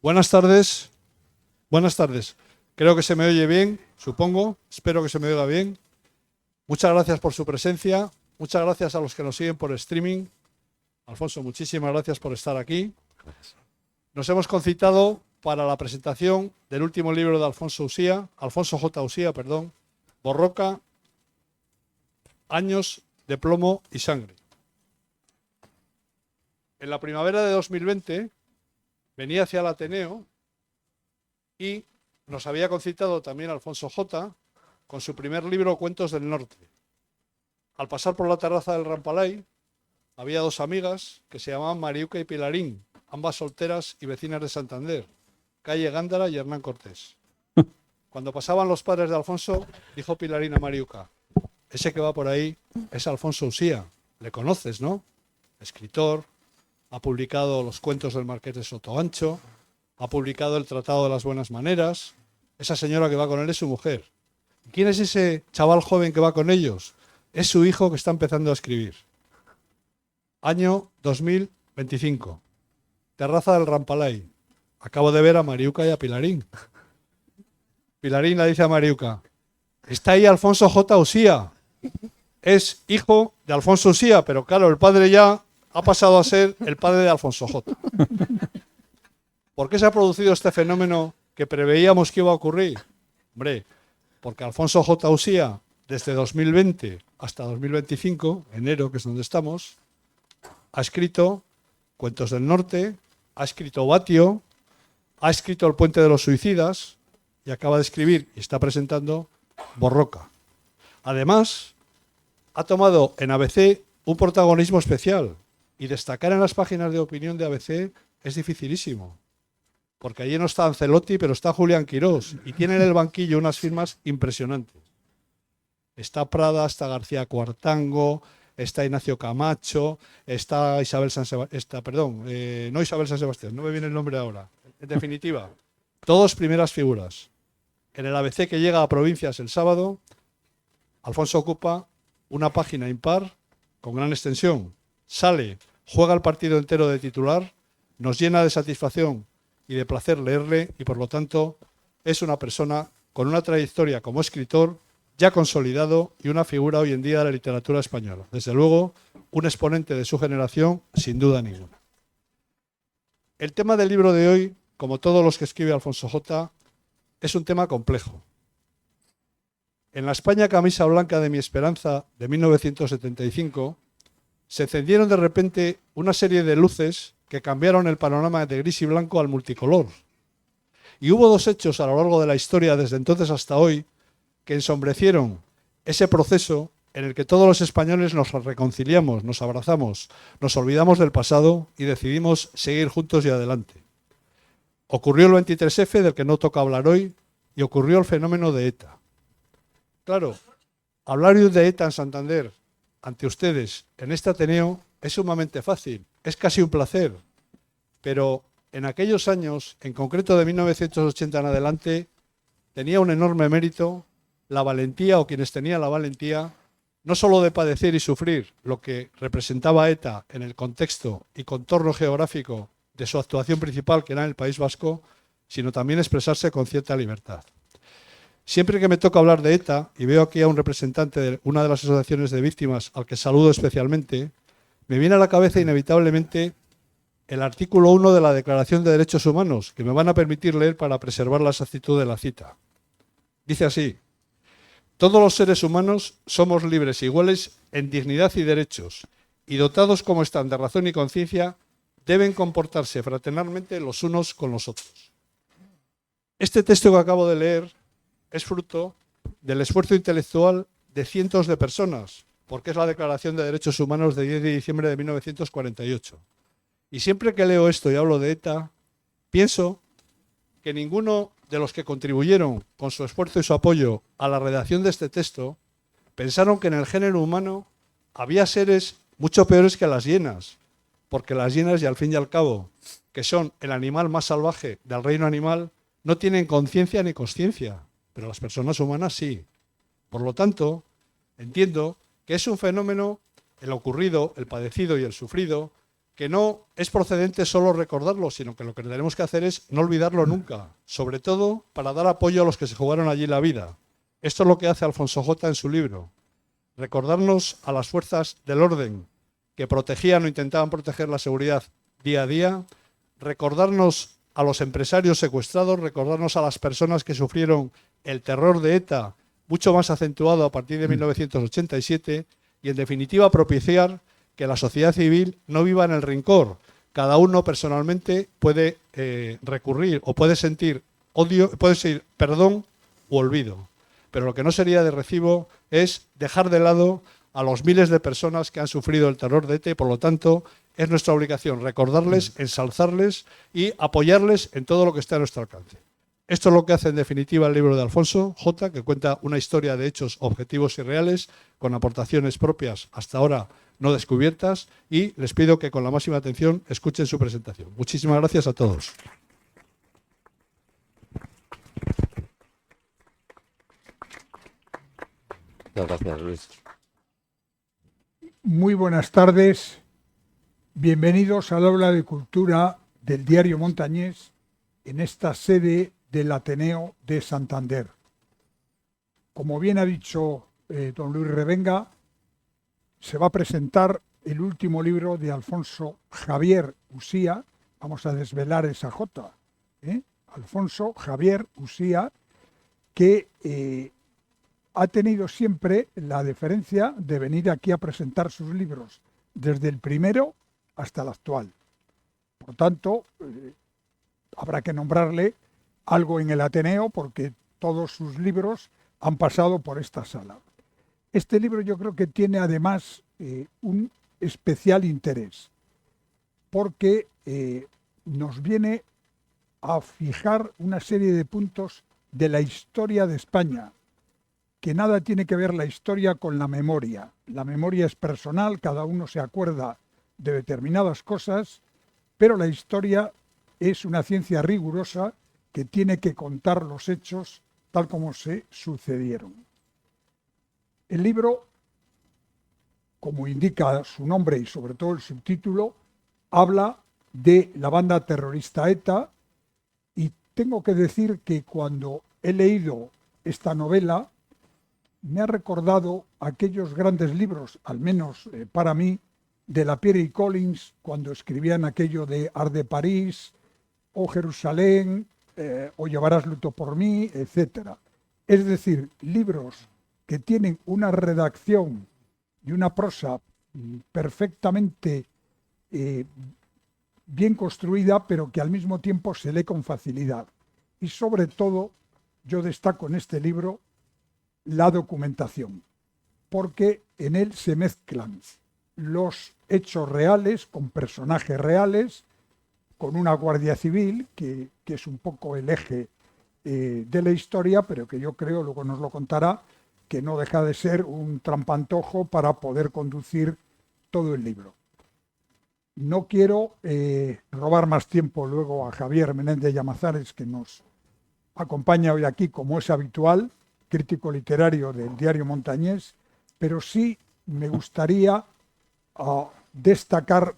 Buenas tardes. Buenas tardes. Creo que se me oye bien, supongo. Espero que se me oiga bien. Muchas gracias por su presencia. Muchas gracias a los que nos siguen por streaming. Alfonso, muchísimas gracias por estar aquí. Nos hemos concitado para la presentación del último libro de Alfonso J. Usía, Borroca, Años de plomo y sangre. En la primavera de 2020 venía hacia el Ateneo y nos había concitado también Alfonso J. con su primer libro, Cuentos del Norte. Al pasar por la terraza del Rampalay, había dos amigas que se llamaban Mariuca y Pilarín, ambas solteras y vecinas de Santander, calle Gándara y Hernán Cortés. Cuando pasaban los padres de Alfonso, dijo Pilarín a Mariuca: ese que va por ahí es Alfonso Usía. Le conoces, ¿no? Escritor, ha publicado los cuentos del Marqués de Sotoancho, ha publicado el Tratado de las Buenas Maneras. Esa señora que va con él es su mujer. ¿Quién es ese chaval joven que va con ellos? Es su hijo que está empezando a escribir. Año 2025. Terraza del Rampalay. Acabo de ver a Mariuca y a Pilarín. Pilarín le dice a Mariuca: está ahí Alfonso J. Usía. Es hijo de Alfonso Usía, pero claro, el padre ya ha pasado a ser el padre de Alfonso J. ¿Por qué se ha producido este fenómeno que preveíamos que iba a ocurrir? Hombre, porque Alfonso J. Usía, desde 2020 hasta 2025, enero, que es donde estamos, ha escrito Cuentos del Norte, ha escrito Batio, ha escrito El Puente de los Suicidas y acaba de escribir y está presentando Borroca. Además, ha tomado en ABC un protagonismo especial y destacar en las páginas de opinión de ABC es dificilísimo, porque allí no está Ancelotti, pero está Julián Quirós y tiene en el banquillo unas firmas impresionantes. Está Prada, está García Cuartango, está Ignacio Camacho, está Isabel San Sebastián, no Isabel San Sebastián, no me viene el nombre ahora. En definitiva, todos primeras figuras. En el ABC que llega a provincias el sábado, Alfonso ocupa una página impar con gran extensión. Sale, juega el partido entero de titular, nos llena de satisfacción y de placer leerle y por lo tanto es una persona con una trayectoria como escritor ya consolidado y una figura hoy en día de la literatura española. Desde luego, un exponente de su generación, sin duda ninguna. El tema del libro de hoy, como todos los que escribe Alfonso J., es un tema complejo. En la España camisa blanca de mi esperanza de 1975, se encendieron de repente una serie de luces que cambiaron el panorama de gris y blanco al multicolor. Y hubo dos hechos a lo largo de la historia, desde entonces hasta hoy, que ensombrecieron ese proceso en el que todos los españoles nos reconciliamos, nos abrazamos, nos olvidamos del pasado y decidimos seguir juntos y adelante. Ocurrió el 23F, del que no toca hablar hoy, y ocurrió el fenómeno de ETA. Claro, hablar de ETA en Santander ante ustedes en este Ateneo es sumamente fácil, es casi un placer, pero en aquellos años, en concreto de 1980 en adelante, tenía un enorme mérito la valentía, o quienes tenían la valentía, no solo de padecer y sufrir lo que representaba ETA en el contexto y contorno geográfico de su actuación principal, que era en el País Vasco, sino también expresarse con cierta libertad. Siempre que me toca hablar de ETA, y veo aquí a un representante de una de las asociaciones de víctimas, al que saludo especialmente, me viene a la cabeza inevitablemente el artículo 1 de la Declaración de Derechos Humanos, que me van a permitir leer para preservar la exactitud de la cita. Dice así: todos los seres humanos somos libres e iguales en dignidad y derechos, y dotados como están de razón y conciencia, deben comportarse fraternalmente los unos con los otros. Este texto que acabo de leer es fruto del esfuerzo intelectual de cientos de personas, porque es la Declaración de Derechos Humanos de 10 de diciembre de 1948. Y siempre que leo esto y hablo de ETA, pienso que ninguno de los que contribuyeron con su esfuerzo y su apoyo a la redacción de este texto pensaron que en el género humano había seres mucho peores que las hienas, porque las hienas, y al fin y al cabo, que son el animal más salvaje del reino animal, no tienen conciencia ni consciencia, pero las personas humanas sí. Por lo tanto, entiendo que es un fenómeno, el ocurrido, el padecido y el sufrido, que no es procedente solo recordarlo, sino que lo que tenemos que hacer es no olvidarlo nunca, sobre todo para dar apoyo a los que se jugaron allí la vida. Esto es lo que hace Alfonso J. en su libro. Recordarnos a las fuerzas del orden que protegían o intentaban proteger la seguridad día a día, recordarnos a los empresarios secuestrados, recordarnos a las personas que sufrieron el terror de ETA, mucho más acentuado a partir de 1987, y en definitiva propiciar que la sociedad civil no viva en el rencor. Cada uno personalmente puede recurrir o puede sentir odio, puede sentir perdón u olvido. Pero lo que no sería de recibo es dejar de lado a los miles de personas que han sufrido el terror de ETA y, por lo tanto, es nuestra obligación recordarles, ensalzarles y apoyarles en todo lo que esté a nuestro alcance. Esto es lo que hace en definitiva el libro de Alfonso J., que cuenta una historia de hechos objetivos y reales, con aportaciones propias hasta ahora no descubiertas, y les pido que con la máxima atención escuchen su presentación. Muchísimas gracias a todos. Muchas gracias, Luis. Muy buenas tardes. Bienvenidos al aula de cultura del Diario Montañés en esta sede del Ateneo de Santander. Como bien ha dicho don Luis Revenga, se va a presentar el último libro de Alfonso Javier Usía. Vamos a desvelar esa J. Alfonso Javier Usía, que ha tenido siempre la deferencia de venir aquí a presentar sus libros, desde el primero hasta el actual. Por tanto, habrá que nombrarle algo en el Ateneo, porque todos sus libros han pasado por esta sala. Este libro yo creo que tiene además un especial interés, porque nos viene a fijar una serie de puntos de la historia de España, que nada tiene que ver la historia con la memoria. La memoria es personal, cada uno se acuerda de determinadas cosas, pero la historia es una ciencia rigurosa que tiene que contar los hechos tal como se sucedieron. El libro, como indica su nombre y sobre todo el subtítulo, habla de la banda terrorista ETA, y tengo que decir que cuando he leído esta novela me ha recordado aquellos grandes libros, al menos para mí, de Lapierre y Collins, cuando escribían aquello de Arde París, o Jerusalén, o Llevarás luto por mí, etc. Es decir, libros que tienen una redacción y una prosa perfectamente bien construida, pero que al mismo tiempo se lee con facilidad. Y sobre todo, yo destaco en este libro la documentación, porque en él se mezclan los hechos reales con personajes reales, con una Guardia Civil, que es un poco el eje de la historia, pero que yo creo, luego nos lo contará, que no deja de ser un trampantojo para poder conducir todo el libro. No quiero robar más tiempo luego a Javier Menéndez Llamazares, que nos acompaña hoy aquí, como es habitual, crítico literario del Diario Montañés, pero sí me gustaría destacar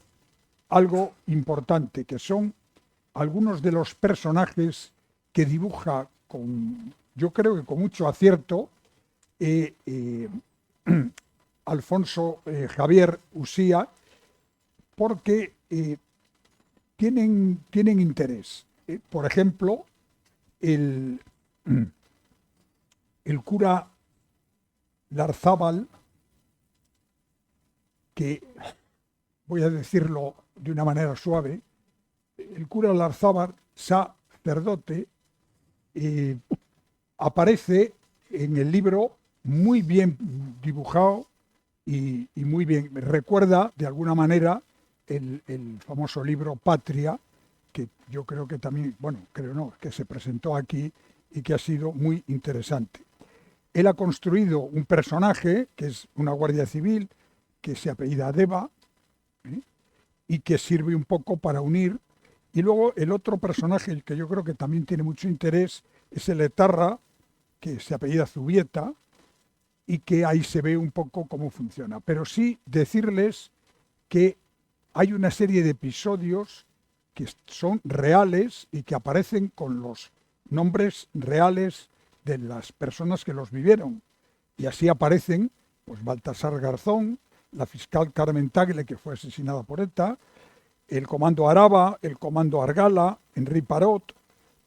algo importante, que son algunos de los personajes que dibuja yo creo que con mucho acierto, Alfonso Javier Usía, porque tienen interés. Por ejemplo, el cura Larzábal, que voy a decirlo de una manera suave, el cura Larzábal, sacerdote, aparece en el libro muy bien dibujado y muy bien. Recuerda de alguna manera el famoso libro Patria, que yo creo que también, que se presentó aquí y que ha sido muy interesante. Él ha construido un personaje que es una guardia civil que se apellida Deva, y que sirve un poco para unir. Y luego el otro personaje que yo creo que también tiene mucho interés es el etarra, que se apellida Zubieta, y que ahí se ve un poco cómo funciona. Pero sí decirles que hay una serie de episodios que son reales y que aparecen con los nombres reales de las personas que los vivieron. Y así aparecen pues Baltasar Garzón, la fiscal Carmen Tagle, que fue asesinada por ETA, el comando Araba, el comando Argala, Henri Parot,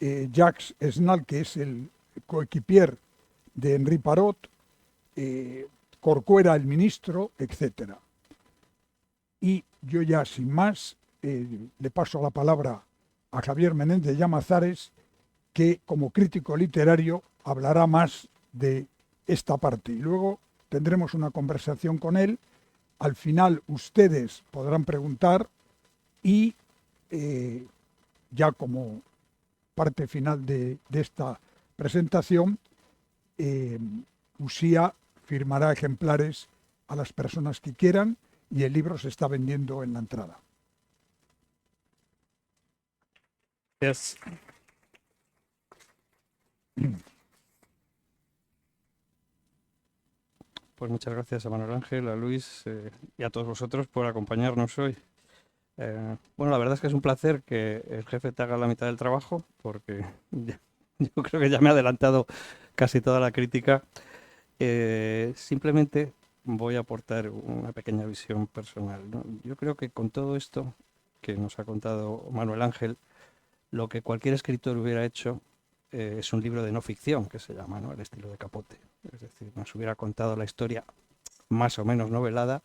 Jacques Esnal, que es el coequipier de Henri Parot, Corcuera, el ministro, etc. Y yo ya sin más le paso la palabra a Javier Menéndez Llamazares, que como crítico literario hablará más de esta parte. Y luego tendremos una conversación con él. Al final ustedes podrán preguntar y ya como parte final de esta presentación, Usía firmará ejemplares a las personas que quieran y el libro se está vendiendo en la entrada. Gracias. Pues muchas gracias a Manuel Ángel, a Luis y a todos vosotros por acompañarnos hoy. Bueno, la verdad es que es un placer que el jefe te haga la mitad del trabajo, porque yo creo que ya me ha adelantado casi toda la crítica. Simplemente voy a aportar una pequeña visión personal, ¿no? Yo creo que con todo esto que nos ha contado Manuel Ángel, lo que cualquier escritor hubiera hecho es un libro de no ficción, que se llama, ¿no? El estilo de Capote. Es decir, nos hubiera contado la historia más o menos novelada,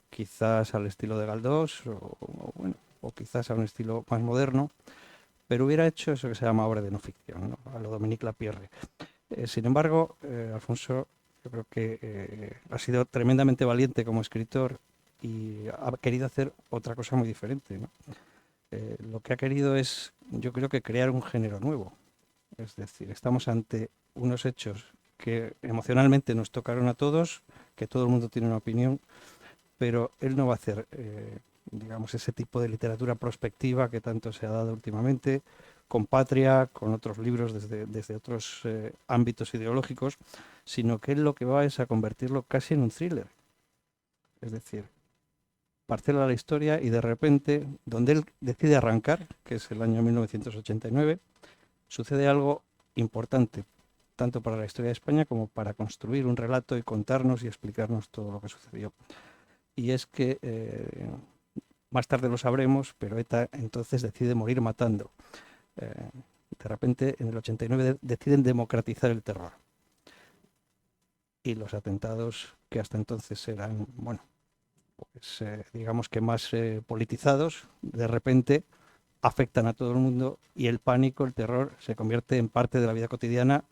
quizás al estilo de Galdós bueno, o quizás a un estilo más moderno, pero hubiera hecho eso que se llama obra de no ficción, ¿no? A lo Dominique Lapierre. Sin embargo, Alfonso, yo creo que ha sido tremendamente valiente como escritor y ha querido hacer otra cosa muy diferente, ¿no? Lo que ha querido es, yo creo que crear un género nuevo. Es decir, estamos ante unos hechos que emocionalmente nos tocaron a todos, que todo el mundo tiene una opinión, pero él no va a hacer, digamos, ese tipo de literatura prospectiva que tanto se ha dado últimamente, con Patria, con otros libros desde otros ámbitos ideológicos, sino que él lo que va es a convertirlo casi en un thriller. Es decir, parcela la historia y de repente, donde él decide arrancar, que es el año 1989, sucede algo importante, tanto para la historia de España como para construir un relato y contarnos y explicarnos todo lo que sucedió. Y es que más tarde lo sabremos, pero ETA entonces decide morir matando. De repente, en el 89 deciden democratizar el terror. Y los atentados que hasta entonces eran, bueno, pues digamos que más politizados, de repente afectan a todo el mundo y el pánico, el terror, se convierte en parte de la vida cotidiana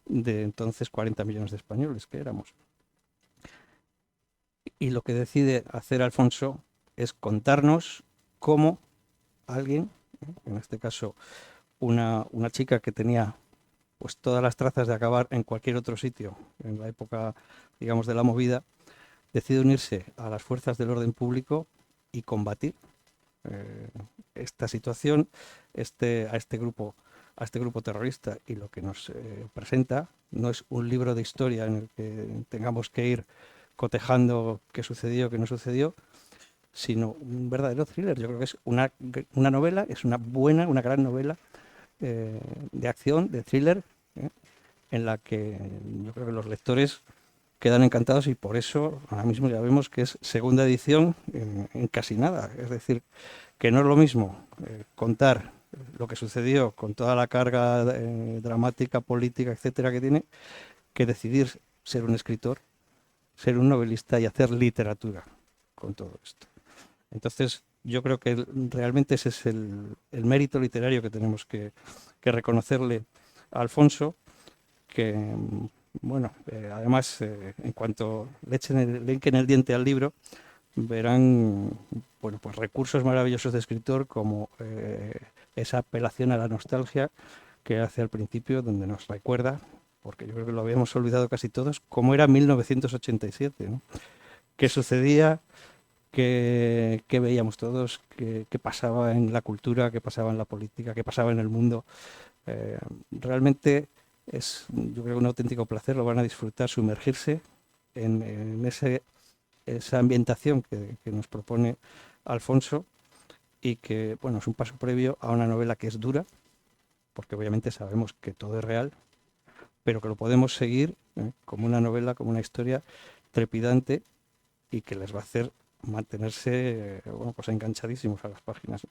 de entonces 40 millones de españoles que éramos. Y lo que decide hacer Alfonso es contarnos cómo alguien, en este caso una chica que tenía pues todas las trazas de acabar en cualquier otro sitio, en la época, digamos, de la movida, decide unirse a las fuerzas del orden público y combatir esta situación, a este grupo terrorista. Y lo que nos presenta no es un libro de historia en el que tengamos que ir cotejando qué sucedió, qué no sucedió, sino un verdadero thriller. Yo creo que es una novela, es una gran novela de acción, de thriller, en la que yo creo que los lectores quedan encantados, y por eso ahora mismo ya vemos que es segunda edición en casi nada. Es decir, que no es lo mismo contar lo que sucedió con toda la carga dramática, política, etcétera, que tiene, que decidir ser un escritor, ser un novelista y hacer literatura con todo esto. Entonces, yo creo que realmente ese es el mérito literario que tenemos que reconocerle a Alfonso, que, bueno, además, en cuanto le echen el diente al libro, verán, bueno, pues recursos maravillosos de escritor, como esa apelación a la nostalgia que hace al principio, donde nos recuerda, porque yo creo que lo habíamos olvidado casi todos, cómo era 1987, ¿no? ¿Qué sucedía? ¿Qué veíamos todos? ¿Qué pasaba en la cultura? ¿Qué pasaba en la política? ¿Qué pasaba en el mundo? Realmente es, yo creo, un auténtico placer. Lo van a disfrutar, sumergirse en esa ambientación que nos propone Alfonso, y que, bueno, es un paso previo a una novela que es dura, porque obviamente sabemos que todo es real, pero que lo podemos seguir como una novela, como una historia trepidante y que les va a hacer mantenerse bueno, pues enganchadísimos a las páginas.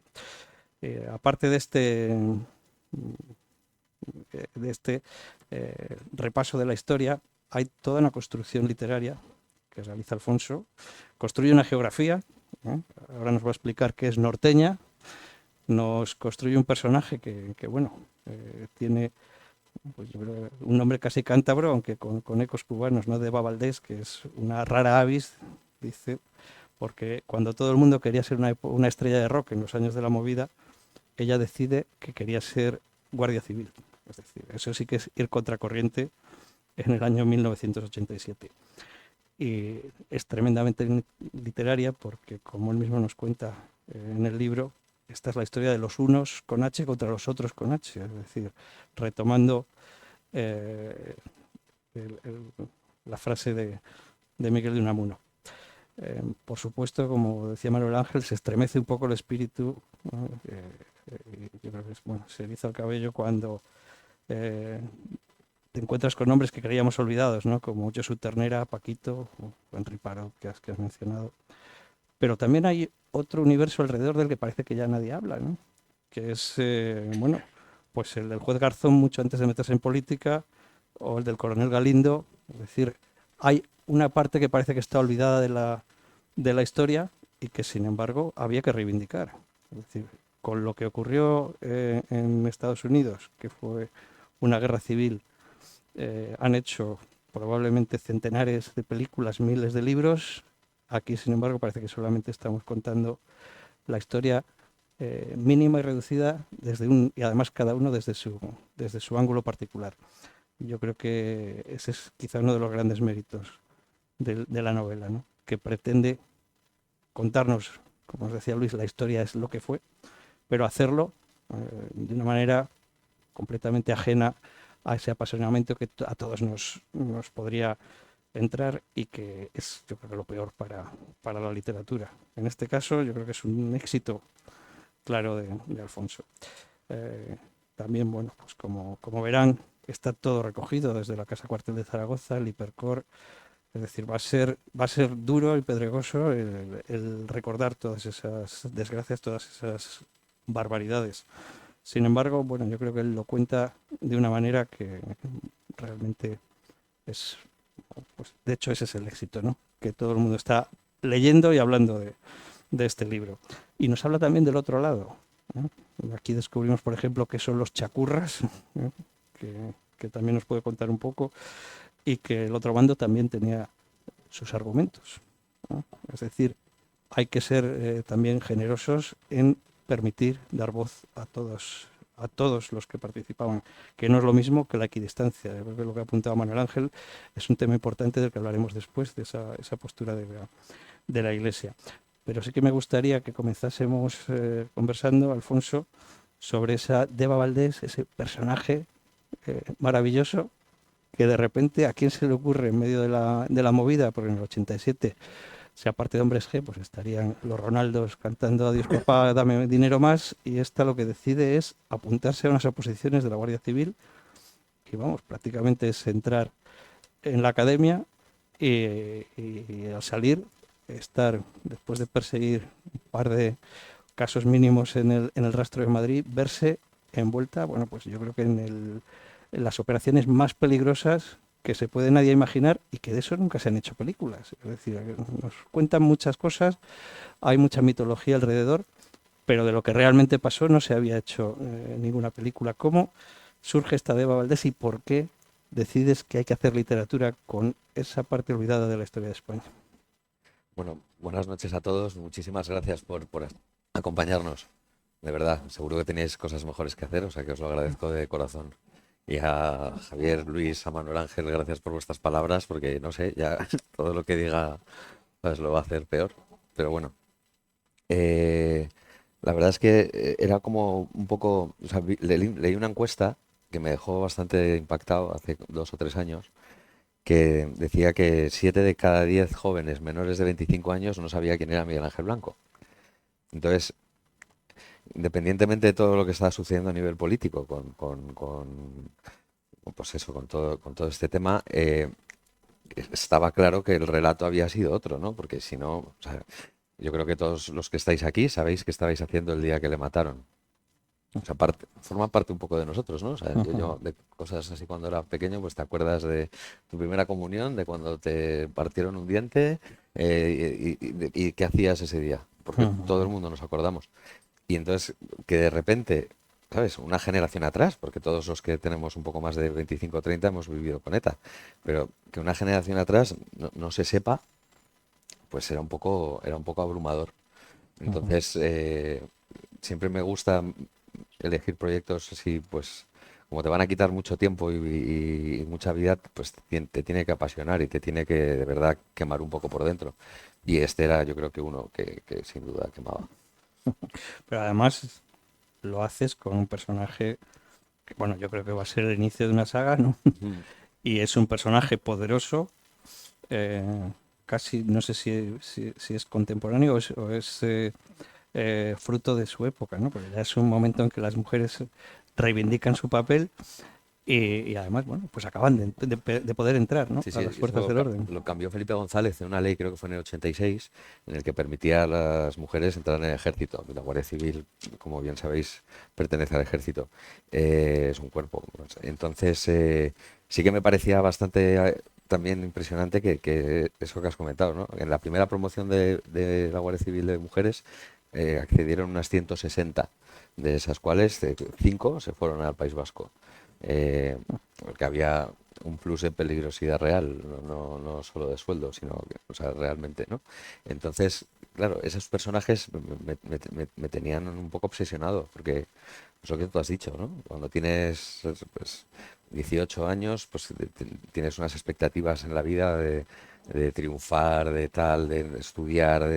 Aparte de este repaso de la historia, hay toda una construcción literaria que realiza Alfonso. Construye una geografía, ahora nos va a explicar qué es norteña, nos construye un personaje que bueno, tiene pues yo creo, un nombre casi cántabro, aunque con ecos cubanos, ¿no? De Eva Valdés, que es una rara avis, dice, porque cuando todo el mundo quería ser una estrella de rock en los años de la movida, ella decide que quería ser guardia civil. Es decir, eso sí que es ir contracorriente en el año 1987. Y es tremendamente literaria porque, como él mismo nos cuenta en el libro, esta es la historia de los unos con H contra los otros con H, es decir, retomando eh, la frase de Miguel de Unamuno. Por supuesto, como decía Manuel Ángel, se estremece un poco el espíritu, ¿no? Yo creo que bueno, se eriza el cabello cuando te encuentras con nombres que creíamos olvidados, ¿no? Como Josu Ternera, Paquito, o Henry Parot, que has mencionado. Pero también hay otro universo alrededor del que parece que ya nadie habla, ¿no? Que es, bueno, pues el del juez Garzón mucho antes de meterse en política, o el del coronel Galindo. Es decir, hay una parte que parece que está olvidada de la historia y que, sin embargo, había que reivindicar. Es decir, con lo que ocurrió en Estados Unidos, que fue una guerra civil, han hecho probablemente centenares de películas, miles de libros. Aquí, sin embargo, parece que solamente estamos contando la historia mínima y reducida y además cada uno desde su ángulo particular. Yo creo que ese es quizá uno de los grandes méritos de la novela, ¿no? Que pretende contarnos, como os decía Luis, la historia es lo que fue, pero hacerlo de una manera completamente ajena a ese apasionamiento que a todos nos podría entrar y que es, yo creo, que lo peor para la literatura. En este caso, yo creo que es un éxito claro de Alfonso. También, bueno, pues como verán, está todo recogido desde la Casa Cuartel de Zaragoza, el Hipercor. Es decir, va a ser duro y pedregoso el recordar todas esas desgracias, todas esas barbaridades. Sin embargo, bueno, yo creo que él lo cuenta de una manera que realmente es, pues, de hecho ese es el éxito, ¿no? Que todo el mundo está leyendo y hablando de este libro. Y nos habla también del otro lado, ¿no? Aquí descubrimos, por ejemplo, qué son los chacurras, ¿no? que también nos puede contar un poco, y que el otro bando también tenía sus argumentos, ¿no? Es decir, hay que ser también generosos en permitir dar voz a todos los que participaban, que no es lo mismo que la equidistancia. Yo creo que lo que ha apuntado Manuel Ángel es un tema importante del que hablaremos después, de esa postura de la Iglesia. Pero sí que me gustaría que comenzásemos conversando, Alfonso, sobre esa Deva Valdés, ese personaje maravilloso que de repente a quién se le ocurre en medio de la movida, porque en el 87, si aparte de Hombres G, pues estarían los Ronaldos cantando Adiós papá, dame dinero más, y esta lo que decide es apuntarse a unas oposiciones de la Guardia Civil, que vamos, prácticamente es entrar en la academia y al salir, estar, después de perseguir un par de casos mínimos en el rastro de Madrid, verse envuelta, bueno, pues yo creo que en las operaciones más peligrosas que se puede nadie imaginar y que de eso nunca se han hecho películas. Es decir, nos cuentan muchas cosas, hay mucha mitología alrededor, pero de lo que realmente pasó no se había hecho ninguna película. ¿Cómo surge esta Deva Valdés y por qué decides que hay que hacer literatura con esa parte olvidada de la historia de España? Bueno, buenas noches a todos. Muchísimas gracias por acompañarnos. De verdad, seguro que tenéis cosas mejores que hacer, o sea que os lo agradezco de corazón. Y a Javier, Luis, a Manuel Ángel, gracias por vuestras palabras, porque no sé, ya todo lo que diga pues, lo va a hacer peor. Pero bueno, la verdad es que era como un poco, o sea, leí una encuesta que me dejó bastante impactado hace 2 o 3 años, que decía que 7 de cada 10 jóvenes menores de 25 años no sabía quién era Miguel Ángel Blanco. Entonces, independientemente de todo lo que está sucediendo a nivel político pues eso, con todo este tema, estaba claro que el relato había sido otro, ¿no? Porque si no, o sea, yo creo que todos los que estáis aquí sabéis qué estabais haciendo el día que le mataron. O sea, forma parte un poco de nosotros, ¿no? O sea, yo de cosas así cuando era pequeño, pues te acuerdas de tu primera comunión, de cuando te partieron un diente y qué hacías ese día, porque todo el mundo nos acordamos. Y entonces, que de repente, ¿sabes? Una generación atrás, porque todos los que tenemos un poco más de 25 o 30 hemos vivido con ETA, pero que una generación atrás no se sepa, pues era un poco abrumador. Entonces, siempre me gusta elegir proyectos así, pues como te van a quitar mucho tiempo y mucha vida, pues te tiene que apasionar y te tiene que de verdad quemar un poco por dentro. Y este era, yo creo que uno que sin duda quemaba. Pero además lo haces con un personaje que, bueno, yo creo que va a ser el inicio de una saga, ¿no? Mm. Y es un personaje poderoso, eh, casi, no sé si es contemporáneo o es fruto de su época, ¿no? Porque ya es un momento en que las mujeres reivindican su papel y además, bueno, pues acaban de poder entrar, ¿no? Sí, A sí, las eso fuerzas del orden. lo cambió Felipe González en una ley, creo que fue en el 86, en el que permitía a las mujeres entrar en el ejército. Y la Guardia Civil, como bien sabéis, pertenece al ejército. Es un cuerpo. Entonces, sí que me parecía bastante también impresionante que eso que has comentado, ¿no? En la primera promoción de la Guardia Civil de mujeres accedieron unas 160, de esas cuales 5 se fueron al País Vasco. Porque había un plus de peligrosidad real, no solo de sueldo, sino que, o sea, realmente, ¿no? Entonces, claro, esos personajes me tenían un poco obsesionado, porque es lo que tú has dicho, ¿no? Cuando tienes pues, 18 años, pues tienes unas expectativas en la vida de triunfar, de tal, de estudiar,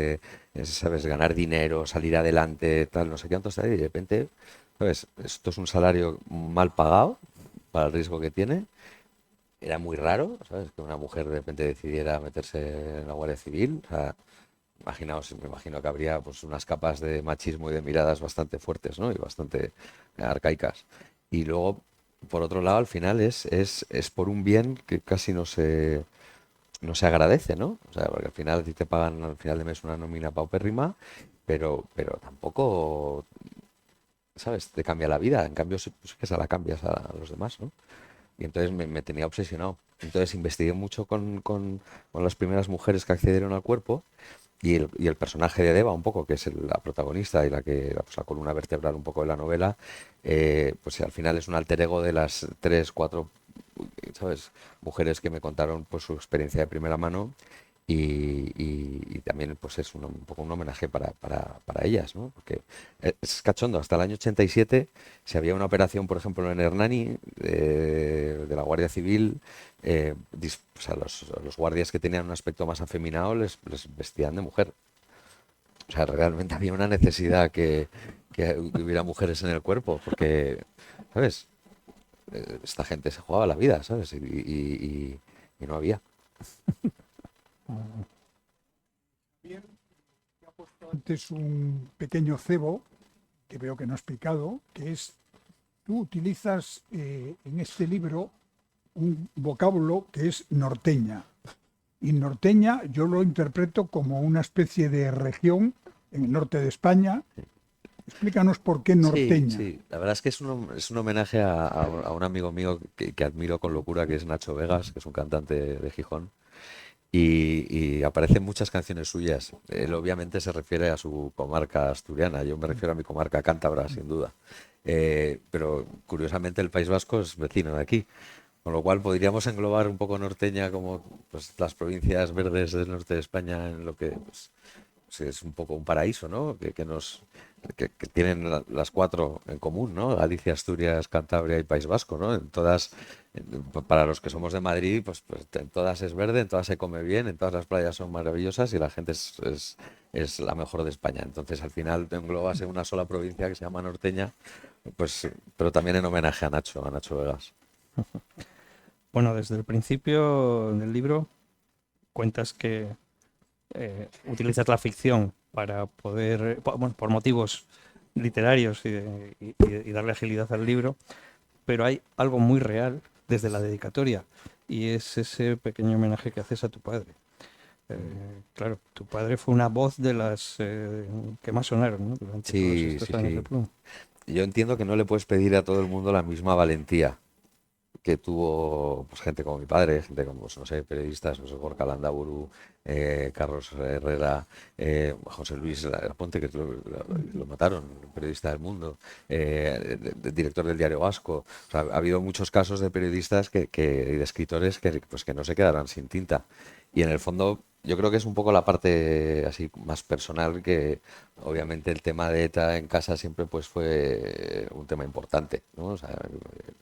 ¿sabes? Ganar dinero, salir adelante, tal, no sé qué, entonces, y de repente, ¿sabes? Esto es un salario mal pagado para el riesgo que tiene. Era muy raro, ¿sabes? Que una mujer de repente decidiera meterse en la Guardia Civil. O sea, imaginaos, me imagino que habría pues unas capas de machismo y de miradas bastante fuertes, ¿no? Y bastante arcaicas. Y luego, por otro lado, al final es por un bien que casi no se agradece, ¿no? O sea, porque al final a ti te pagan al final de mes una nómina paupérrima, pero tampoco, ¿sabes? Te cambia la vida. En cambio, pues, que se la cambias a los demás, ¿no? Y entonces me tenía obsesionado. Entonces investigué mucho con las primeras mujeres que accedieron al cuerpo y el personaje de Deva, un poco, que es la protagonista y pues, la columna vertebral un poco de la novela, pues al final es un alter ego de las 3, 4, ¿sabes? Mujeres que me contaron pues su experiencia de primera mano y también pues es un poco un homenaje para ellas, ¿no? Porque es cachondo, hasta el año 87 si había una operación, por ejemplo, en Hernani de la Guardia Civil, pues a los guardias que tenían un aspecto más afeminado les vestían de mujer. O sea, realmente había una necesidad que hubiera mujeres en el cuerpo, porque, ¿sabes? Esta gente se jugaba la vida, ¿sabes? Y no había. Antes un pequeño cebo que veo que no has picado, que es, tú utilizas en este libro un vocablo que es norteña. Y norteña yo lo interpreto como una especie de región en el norte de España. Explícanos por qué Sí, norteña. sí, la verdad es que es un homenaje a un amigo mío que admiro con locura, que es Nacho Vegas, que es un cantante de Gijón, y aparecen muchas canciones suyas. Él obviamente se refiere a su comarca asturiana, yo me refiero a mi comarca cántabra, sin duda. Pero curiosamente el País Vasco es vecino de aquí, con lo cual podríamos englobar un poco norteña como pues, las provincias verdes del norte de España en lo que pues, es un poco un paraíso, ¿no? Que tienen las cuatro en común, ¿no? Galicia, Asturias, Cantabria y País Vasco, ¿no? Para los que somos de Madrid, pues en todas es verde, en todas se come bien, en todas las playas son maravillosas y la gente es la mejor de España. Entonces, al final te englobas en una sola provincia que se llama Norteña, pues, pero también en homenaje a Nacho Vegas. Bueno, desde el principio del libro cuentas que utilizas la ficción para poder, bueno, por motivos literarios y darle agilidad al libro, pero hay algo muy real desde la dedicatoria y es ese pequeño homenaje que haces a tu padre. Claro, tu padre fue una voz de las que más sonaron, ¿no? Durante todos Sí, estos sí, años de sí. Plum. Yo entiendo que no le puedes pedir a todo el mundo la misma valentía que tuvo pues, gente como mi padre, gente como, pues, no sé, periodistas, no sé, Gorka Landaburu, Carlos Herrera, José Luis Laponte, que lo mataron, periodista del Mundo, director del Diario Vasco. O sea, ha habido muchos casos de periodistas y de escritores pues, que no se quedarán sin tinta. Y en el fondo, yo creo que es un poco la parte así más personal que, obviamente, el tema de ETA en casa siempre pues fue un tema importante, ¿no? O sea,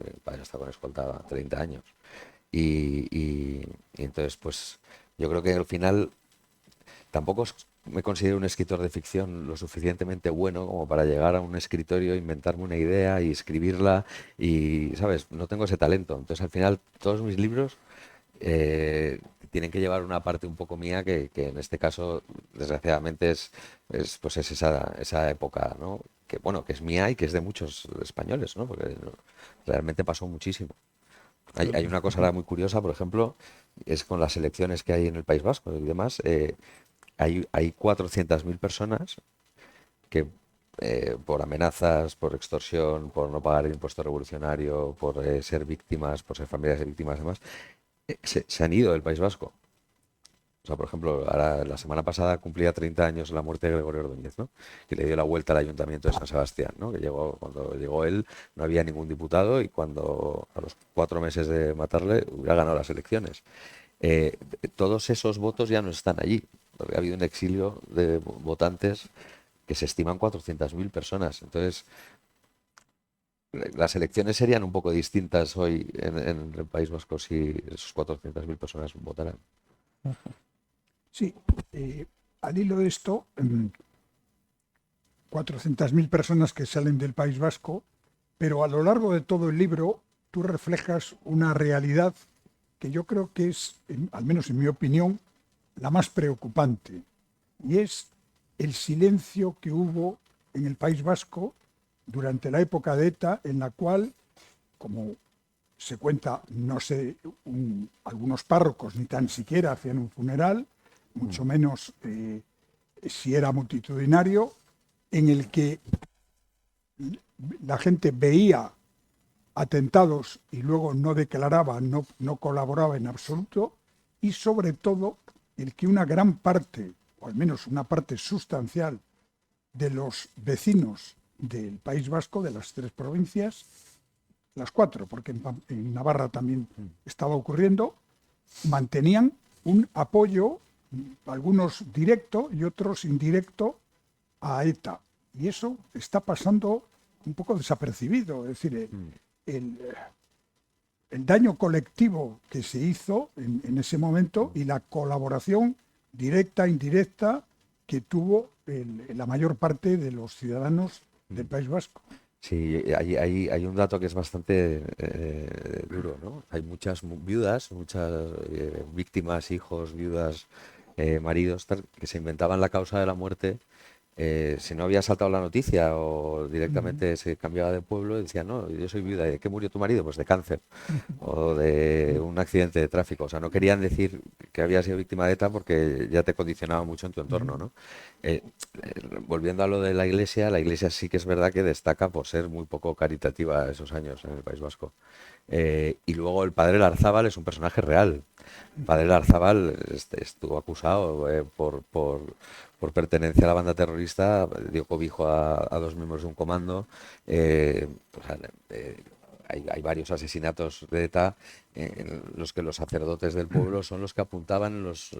mi padre está con escolta 30 años. Y entonces, pues, yo creo que al final tampoco me considero un escritor de ficción lo suficientemente bueno como para llegar a un escritorio, inventarme una idea y escribirla y, ¿sabes? No tengo ese talento. Entonces, al final, todos mis libros eh, tienen que llevar una parte un poco mía que en este caso, desgraciadamente, pues es esa época, ¿no? Que, bueno, que es mía y que es de muchos españoles, ¿no? Porque realmente pasó muchísimo. Hay una cosa ahora muy curiosa, por ejemplo, es con las elecciones que hay en el País Vasco y demás. Hay 400.000 personas que por amenazas, por extorsión, por no pagar el impuesto revolucionario, por ser víctimas, por ser familias de víctimas y demás, se han ido del País Vasco. O sea, por ejemplo, ahora, la semana pasada cumplía 30 años la muerte de Gregorio Ordóñez, ¿no? Que le dio la vuelta al Ayuntamiento de San Sebastián, ¿no? Que cuando llegó él no había ningún diputado y cuando a los 4 meses de matarle hubiera ganado las elecciones. Eh, Todos esos votos ya no están allí, porque ha habido un exilio de votantes que se estiman 400.000 personas. Entonces, las elecciones serían un poco distintas hoy en el País Vasco si esos 400.000 personas votaran. Sí, al hilo de esto, 400.000 personas que salen del País Vasco, pero a lo largo de todo el libro tú reflejas una realidad que yo creo que es, al menos en mi opinión, la más preocupante, y es el silencio que hubo en el País Vasco durante la época de ETA, en la cual, como se cuenta, no sé, algunos párrocos ni tan siquiera hacían un funeral, mucho menos si era multitudinario, en el que la gente veía atentados y luego no declaraba, no colaboraba en absoluto, y sobre todo el que una gran parte, o al menos una parte sustancial, de los vecinos del País Vasco, de las 3 provincias, las 4, porque en Navarra también estaba ocurriendo, mantenían un apoyo, algunos directo y otros indirecto, a ETA. Y eso está pasando un poco desapercibido. Es decir, el, el daño colectivo que se hizo en ese momento y la colaboración directa e indirecta que tuvo la mayor parte de los ciudadanos del País Vasco. Sí, hay un dato que es bastante duro, ¿no? Hay muchas viudas, muchas víctimas, hijos, viudas, maridos, tal, que se inventaban la causa de la muerte. Si no había saltado la noticia o directamente se cambiaba de pueblo, decían, no, yo soy viuda. ¿De qué murió tu marido? Pues de cáncer o de un accidente de tráfico. O sea, no querían decir que había sido víctima de ETA porque ya te condicionaba mucho en tu entorno, ¿no? Eh, Volviendo a lo de la Iglesia sí que es verdad que destaca por ser muy poco caritativa esos años en el País Vasco. Y luego el padre Larzábal es un personaje real. El padre Larzábal estuvo acusado por pertenencia a la banda terrorista, dio cobijo a 2 miembros de un comando. O sea, hay varios asesinatos de ETA en los que los sacerdotes del pueblo son los que apuntaban los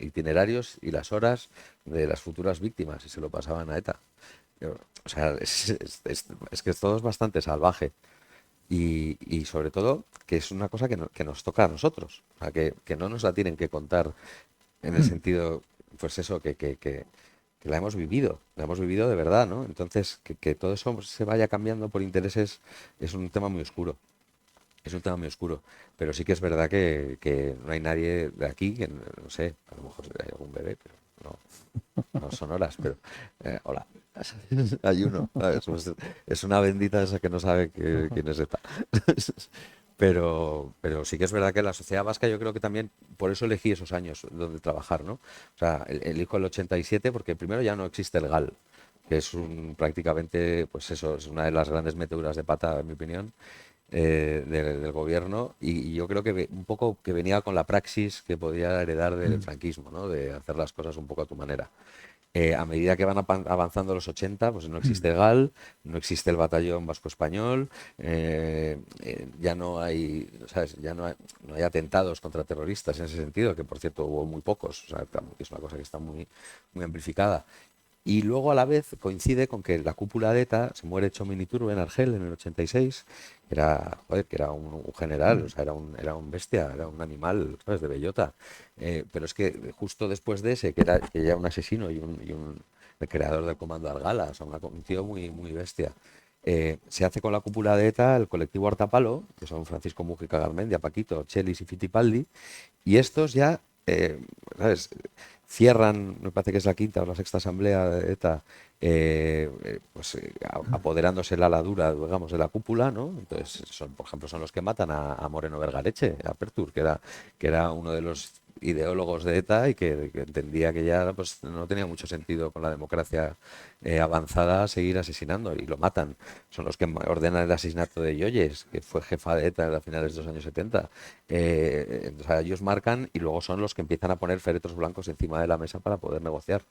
itinerarios y las horas de las futuras víctimas y se lo pasaban a ETA. O sea, es que todo es bastante salvaje y sobre todo que es una cosa que nos toca a nosotros. O sea, que no nos la tienen que contar en el sentido, pues eso, que la hemos vivido de verdad, ¿no? Entonces, que todo eso se vaya cambiando por intereses es un tema muy oscuro. Es un tema muy oscuro, pero sí que es verdad que no hay nadie de aquí, que no sé, a lo mejor hay algún bebé, pero no son horas, pero hola, ayuno, ¿sabes? Pues es una bendita esa que no sabe quién es ETA. Pero sí que es verdad que la sociedad vasca yo creo que también, por eso elegí esos años donde trabajar, ¿no? O sea, elijo el 87 porque primero ya no existe el GAL, que es prácticamente, pues eso, es una de las grandes meteduras de pata, en mi opinión, del gobierno y yo creo que un poco que venía con la praxis que podía heredar del franquismo, ¿no? De hacer las cosas un poco a tu manera. A medida que van avanzando los 80, pues no existe el GAL, no existe el batallón vasco-español, ya no hay, ¿sabes? Ya no hay atentados contra terroristas en ese sentido, que por cierto hubo muy pocos, o sea, es una cosa que está muy amplificada. Y luego a la vez coincide con que la cúpula de ETA se muere Txomin Iturbe en Argel en el 86, que era, joder, que era un general, o sea, era un bestia, era un animal, ¿sabes? De bellota. Pero es que justo después de ese, que ya un asesino el creador del comando Argala, o sea, un tío muy bestia. Se hace con la cúpula de ETA el colectivo Artapalo, que son Francisco Mújica Garmendia, Paquito, Chelis y Fittipaldi, y estos ya, ¿sabes? Cierran, me parece que es la quinta o la sexta asamblea de ETA, apoderándose la ladura, digamos, de la cúpula, ¿no? Entonces, por ejemplo, son los que matan a Moreno Vergareche, a Pertur, que era uno de los ideólogos de ETA y que entendía que ya pues, no tenía mucho sentido con la democracia avanzada seguir asesinando y lo matan. Son los que ordenan el asesinato de Yoyes, que fue jefa de ETA a finales de los años 70. O sea, ellos marcan y luego son los que empiezan a poner féretros blancos encima de la mesa para poder negociar.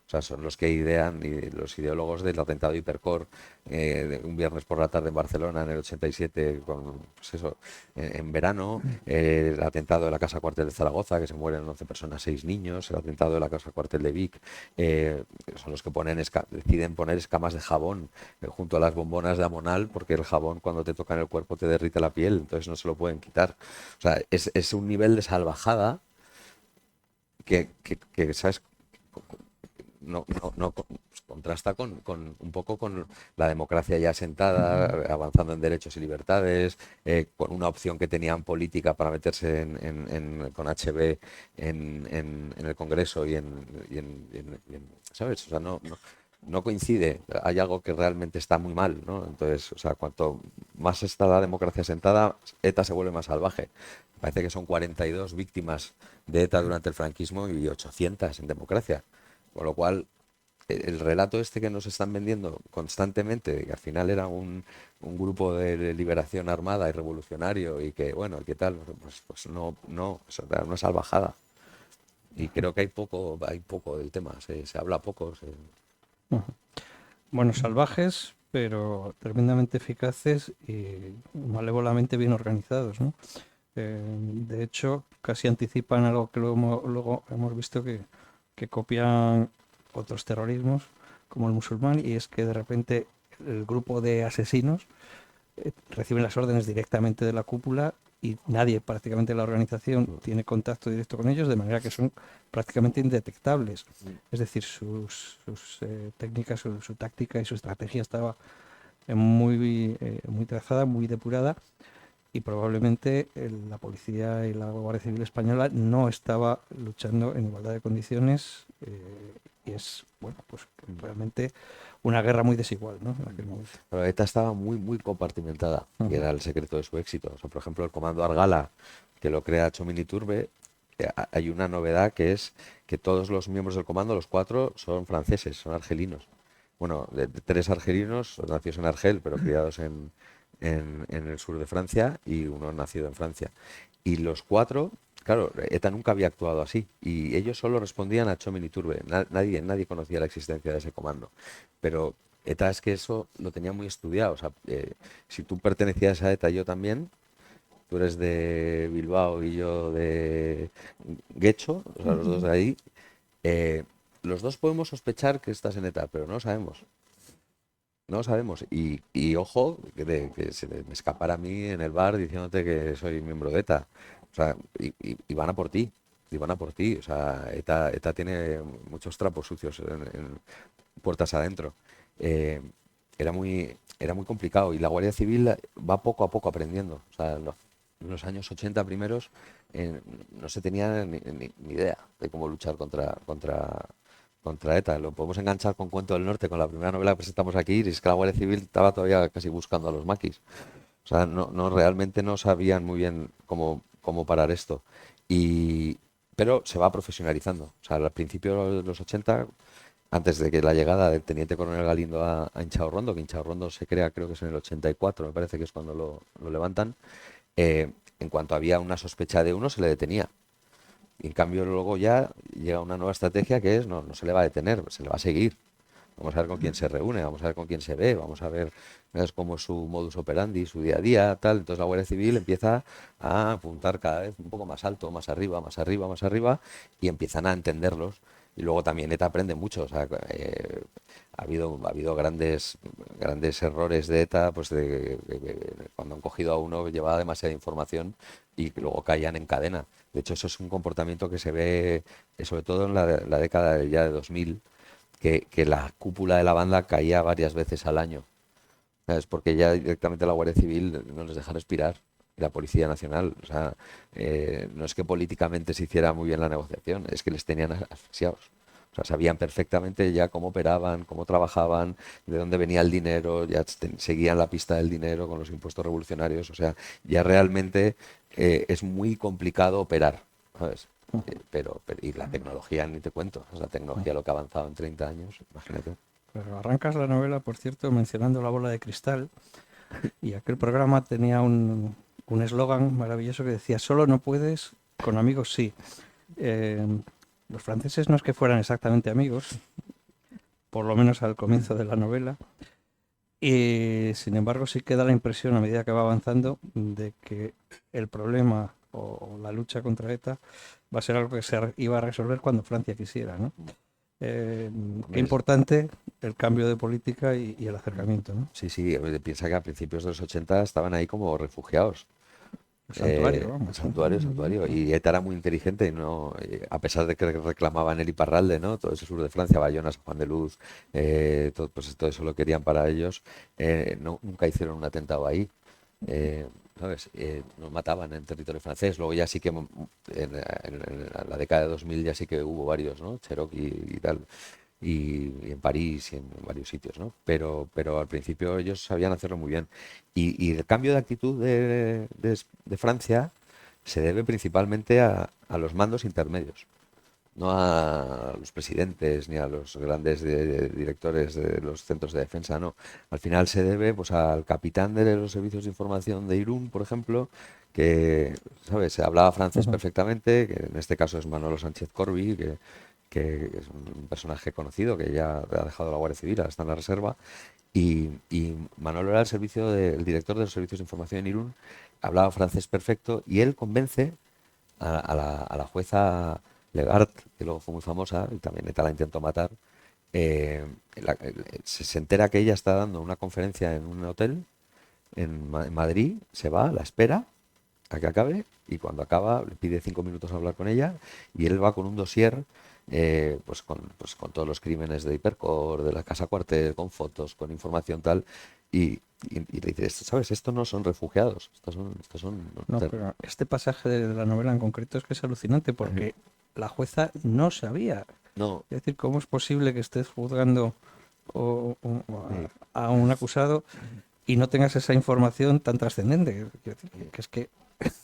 O sea, son los que idean y los ideólogos del atentado Hipercor un viernes por la tarde en Barcelona en el 87, pues eso, en verano, el atentado de la Casa Cuartel de Zaragoza, que se mueren 11 personas, 6 niños, el atentado de la Casa Cuartel de Vic, son los que deciden poner escamas de jabón junto a las bombonas de Amonal, porque el jabón cuando te toca en el cuerpo te derrite la piel, entonces no se lo pueden quitar. O sea, es un nivel de salvajada que ¿sabes? No contrasta con un poco con la democracia ya asentada, avanzando en derechos y libertades, con una opción que tenían política para meterse con HB en el Congreso ¿sabes? O sea, no coincide, hay algo que realmente está muy mal, ¿no? Entonces, o sea, cuanto más está la democracia asentada, ETA se vuelve más salvaje. Parece que son 42 víctimas de ETA durante el franquismo y 800 en democracia. Con lo cual, el relato este que nos están vendiendo constantemente, que al final era un grupo de liberación armada y revolucionario y que, bueno, ¿qué tal? Pues no, era una salvajada. Y creo que hay poco del tema, se habla poco. Ujú. Bueno, salvajes, pero tremendamente eficaces y malévolamente bien organizados, ¿no? De hecho, casi anticipan algo que luego hemos visto que copian otros terrorismos, como el musulmán, y es que de repente el grupo de asesinos reciben las órdenes directamente de la cúpula y nadie prácticamente de la organización tiene contacto directo con ellos, de manera que son prácticamente indetectables. Es decir, sus técnicas, su táctica y su estrategia estaba muy trazada, muy depurada, y probablemente la policía y la Guardia Civil española no estaba luchando en igualdad de condiciones, y es, bueno, pues realmente una guerra muy desigual, ¿no? En aquel momento. Pero ETA estaba muy compartimentada y era el secreto de su éxito. O sea, por ejemplo, el comando Argala, que lo crea Txomin Iturbe, hay una novedad que es que todos los miembros del comando, los 4, son franceses, son argelinos. Bueno, de 3 argelinos, nacidos en Argel, pero criados en el sur de Francia, y uno nacido en Francia. Y los 4, claro, ETA nunca había actuado así, y ellos solo respondían a Txomin Iturbe. Nadie conocía la existencia de ese comando. Pero ETA es que eso lo tenía muy estudiado. O sea, si tú pertenecías a ETA, yo también, tú eres de Bilbao y yo de Guecho, o sea, los dos de ahí, los dos podemos sospechar que estás en ETA, pero no lo sabemos. No lo sabemos. Y ojo, que se me escapara a mí en el bar diciéndote que soy miembro de ETA. O sea, y van a por ti. Y van a por ti. O sea, ETA tiene muchos trapos sucios en puertas adentro. Eh, era muy complicado. Y la Guardia Civil va poco a poco aprendiendo. O sea, en los años 80 primeros no se tenía ni idea de cómo luchar contra ETA. Lo podemos enganchar con Cuento del Norte, con la primera novela que presentamos aquí, y es que la Guardia Civil estaba todavía casi buscando a los maquis. O sea, realmente no sabían muy bien cómo parar esto. Pero se va profesionalizando. O sea, al principio de los 80, antes de que la llegada del teniente coronel Galindo a Inchaurrondo, que Inchaurrondo se crea, creo que es en el 84, me parece que es cuando lo levantan, en cuanto había una sospecha de uno, se le detenía. Y en cambio luego ya llega una nueva estrategia que es, no se le va a detener, se le va a seguir. Vamos a ver con quién se reúne, vamos a ver con quién se ve, vamos a ver cómo es su modus operandi, su día a día, tal. Entonces la Guardia Civil empieza a apuntar cada vez un poco más alto, más arriba, más arriba, más arriba, y empiezan a entenderlos. Y luego también ETA aprende mucho. O sea, ha habido grandes errores de ETA, pues cuando han cogido a uno llevaba demasiada información y que luego caían en cadena. De hecho, eso es un comportamiento que se ve sobre todo en la década ya de 2000, que la cúpula de la banda caía varias veces al año. ¿Sabes? Porque ya directamente la Guardia Civil no les deja respirar, y la Policía Nacional. O sea, no es que políticamente se hiciera muy bien la negociación, es que les tenían asfixiados. O sea, sabían perfectamente ya cómo operaban, cómo trabajaban, de dónde venía el dinero, ya seguían la pista del dinero con los impuestos revolucionarios. O sea, ya realmente es muy complicado operar, ¿sabes? Y la tecnología, ni te cuento, es la tecnología lo que ha avanzado en 30 años, imagínate. Pero arrancas la novela, por cierto, mencionando la bola de cristal, y aquel programa tenía un eslogan maravilloso que decía: solo no puedes, con amigos sí. Eh, los franceses no es que fueran exactamente amigos, por lo menos al comienzo de la novela, y sin embargo sí que da la impresión a medida que va avanzando de que el problema o la lucha contra ETA va a ser algo que se iba a resolver cuando Francia quisiera, ¿no? Qué importante el cambio de política y el acercamiento, ¿no? Sí, piensa que a principios de los 80 estaban ahí como refugiados. El santuario, vamos. Santuario. Y ETA era muy inteligente, y no, a pesar de que reclamaban el Iparralde, ¿no? Todo ese sur de Francia, Bayona, San Juan de Luz, todo eso lo querían para ellos. Nunca hicieron un atentado ahí. ¿Sabes? Nos mataban en territorio francés. Luego ya sí que en la década de 2000 ya sí que hubo varios, ¿no? Cherokee y tal. Y en París y en varios sitios, ¿no? Pero al principio ellos sabían hacerlo muy bien. Y el cambio de actitud de Francia se debe principalmente a los mandos intermedios, no a los presidentes ni a los grandes directores de los centros de defensa, no. Al final se debe, pues, al capitán de los servicios de información de Irún, por ejemplo, que, ¿sabes? Se hablaba francés perfectamente, que en este caso es Manolo Sánchez Corby, que es un personaje conocido, que ya ha dejado la Guardia Civil, ahora está en la reserva. Y Manolo era el director de los servicios de información en Irún, hablaba francés perfecto, y él convence a la jueza Legard, que luego fue muy famosa, y también ETA la intentó matar. Se entera que ella está dando una conferencia en un hotel en Madrid, se va, la espera a que acabe, y cuando acaba le pide 5 minutos a hablar con ella, y él va con un dossier, pues con todos los crímenes de Hipercor, de la Casa Cuartel, con fotos, con información tal, y le dice: ¿sabes? Estos no son refugiados, estos son No, pero este pasaje de la novela en concreto es que es alucinante, porque la jueza no sabía. no. Es decir, ¿cómo es posible que estés juzgando a un acusado y no tengas esa información tan trascendente? Quiero decir,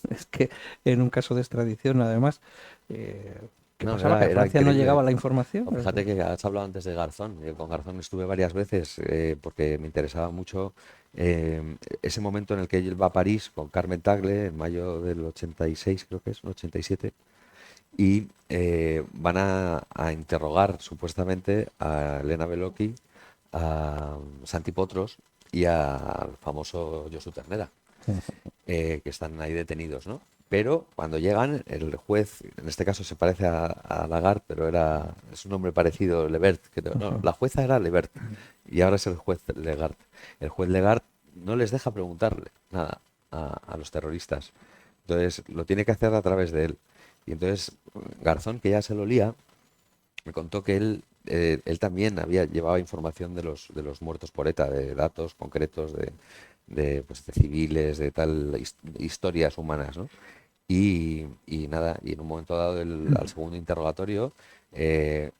es que en un caso de extradición, además, ¿qué No, pasaba? ¿Que a era Francia no increíble. llegaba la información? Fíjate que has hablado antes de Garzón. Con Garzón estuve varias veces, porque me interesaba mucho ese momento en el que él va a París con Carmen Tagle en mayo del 86, creo que es, un 87, y van a interrogar supuestamente a Elena Belocchi, a Santi Potros y al famoso Josu Ternera, que están ahí detenidos, ¿no? Pero cuando llegan, el juez, en este caso se parece a Lagarde, pero es un nombre parecido, Lebert. No, la jueza era Lebert y ahora es el juez Lagarde. El juez Lagarde no les deja preguntarle nada a los terroristas. Entonces lo tiene que hacer a través de él. Y entonces Garzón, que ya se lo lía, me contó que él también llevaba información de los muertos por ETA, de datos concretos pues, de civiles, de tal, historias humanas, ¿no? Y nada, y en un momento dado al segundo interrogatorio, eh,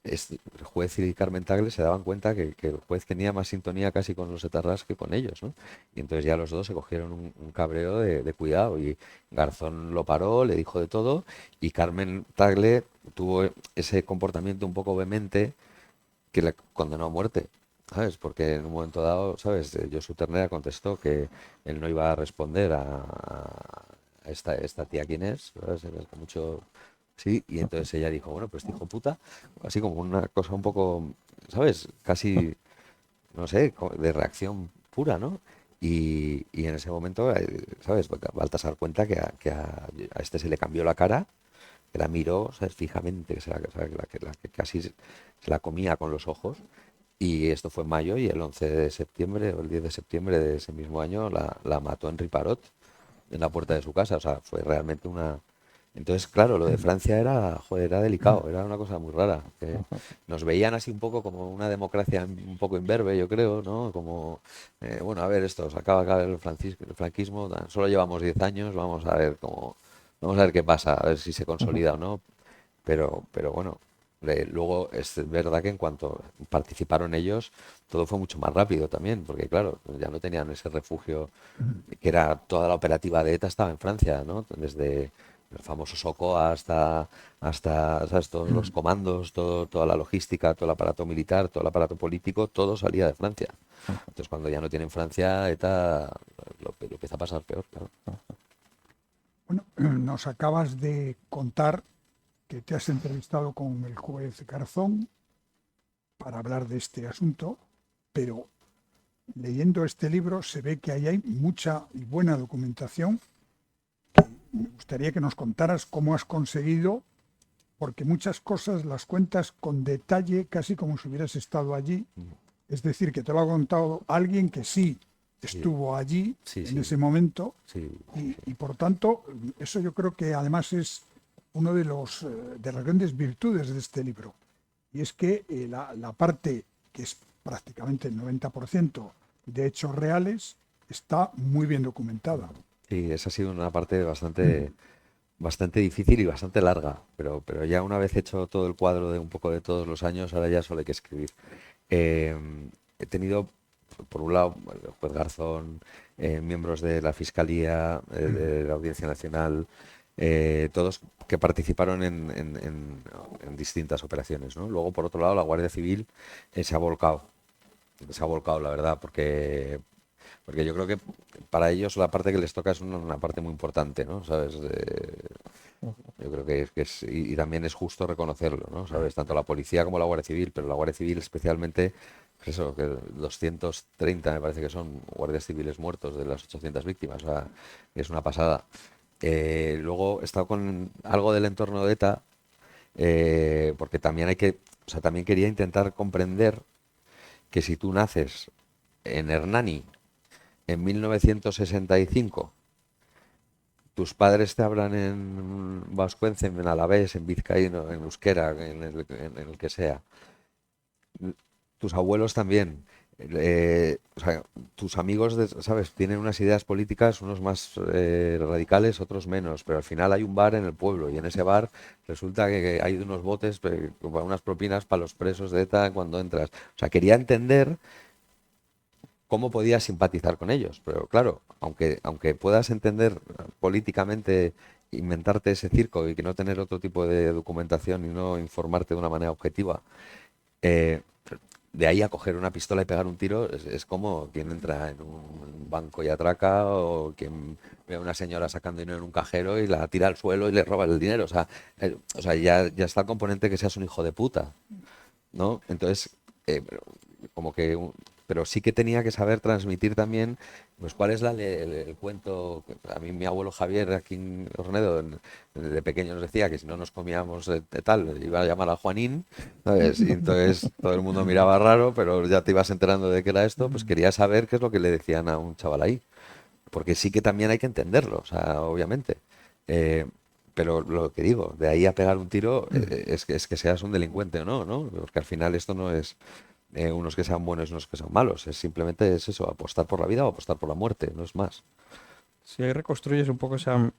el juez y Carmen Tagle se daban cuenta que el juez tenía más sintonía casi con los etarras que con ellos, ¿no? Y entonces ya los dos se cogieron un cabreo de cuidado, y Garzón lo paró, le dijo de todo, y Carmen Tagle tuvo ese comportamiento un poco vehemente que le condenó a muerte, ¿sabes? Porque en un momento dado, ¿sabes? Josu Ternera contestó que él no iba a responder a esta tía quién es, ¿sabes? Con mucho... Sí, y entonces ella dijo, bueno, pues este hijo puta, así como una cosa un poco, ¿sabes? Casi, no sé, de reacción pura, ¿no? Y en ese momento, ¿sabes? Baltasar cuenta que a este se le cambió la cara, que la miró, ¿sabes? Fijamente, que casi se la comía con los ojos. Y esto fue en mayo, y el 11 de septiembre o el 10 de septiembre de ese mismo año la mató en Riparot, en la puerta de su casa. O sea, fue realmente una... Entonces, claro, lo de Francia era, joder, era delicado, era una cosa muy rara. Que nos veían así un poco como una democracia un poco imberbe, yo creo, ¿no? Como, bueno, a ver, esto, se acaba el franquismo, solo llevamos 10 años, vamos a ver qué pasa, a ver si se consolida o no. Pero bueno, luego es verdad que en cuanto participaron ellos, todo fue mucho más rápido también, porque claro, ya no tenían ese refugio, que era toda la operativa de ETA estaba en Francia, ¿no? Desde el famoso SOCOA hasta ¿sabes? Todos los comandos, toda la logística, todo el aparato militar, todo el aparato político, todo salía de Francia. Entonces, cuando ya no tienen Francia, ETA lo empieza a pasar peor, claro. Bueno, nos acabas de contar que te has entrevistado con el juez Garzón para hablar de este asunto, pero leyendo este libro se ve que ahí hay mucha y buena documentación. Me gustaría que nos contaras cómo has conseguido, porque muchas cosas las cuentas con detalle, casi como si hubieras estado allí. Es decir, que te lo ha contado alguien que sí estuvo allí Sí, en sí, ese momento, sí, y por tanto, eso yo creo que además es uno de de las grandes virtudes de este libro. Y es que la parte que es prácticamente el 90% de hechos reales está muy bien documentada. sí, esa ha sido una parte bastante difícil y bastante larga, pero ya una vez hecho todo el cuadro de un poco de todos los años, ahora ya solo hay que escribir. Eh, He tenido, por un lado, el juez Garzón, miembros de la Fiscalía, de la Audiencia Nacional, todos que participaron en distintas operaciones, ¿no? Luego, por otro lado, la Guardia Civil se ha volcado, la verdad, porque yo creo que para ellos la parte que les toca es una parte muy importante, ¿no? ¿Sabes? Yo creo y también es justo reconocerlo, ¿no? ¿Sabes? Tanto la policía como la Guardia Civil, pero la Guardia Civil especialmente, pues eso, que 230 me parece que son guardias civiles muertos de las 800 víctimas, o sea, es una pasada. Luego he estado con algo del entorno de ETA, porque también o sea, también quería intentar comprender que si tú naces en Hernani en 1965, tus padres te hablan en vascuence, en alavés, en vizcaíno, en euskera, en el que sea. Tus abuelos también. O sea, tus amigos, ¿sabes? Tienen unas ideas políticas, unos más radicales, otros menos, pero al final hay un bar en el pueblo, y en ese bar resulta que hay unos botes, unas propinas para los presos de ETA cuando entras. O sea, quería entender cómo podías simpatizar con ellos. Pero claro, aunque puedas entender políticamente, inventarte ese circo y que no tener otro tipo de documentación y no informarte de una manera objetiva, eh, de ahí a coger una pistola y pegar un tiro es como quien entra en un banco y atraca, o quien ve a una señora sacando dinero en un cajero y la tira al suelo y le roba el dinero. O sea, ya está el componente que seas un hijo de puta, ¿no? Entonces, como que, pero sí que tenía que saber transmitir también, pues cuál es el cuento. A mí mi abuelo Javier aquí en Ornedo, de pequeño, nos decía que si no nos comíamos de tal, iba a llamar a Juanín, ¿sabes? Y entonces todo el mundo miraba raro, pero ya te ibas enterando de que era esto, pues quería saber qué es lo que le decían a un chaval ahí, porque sí que también hay que entenderlo, o sea, obviamente. Eh, pero lo que digo, de ahí a pegar un tiro, es que seas un delincuente o no, ¿no? Porque al final esto no es, unos que sean buenos y unos que sean malos. Simplemente es eso, apostar por la vida o apostar por la muerte, no es más. Si ahí reconstruyes un poco esa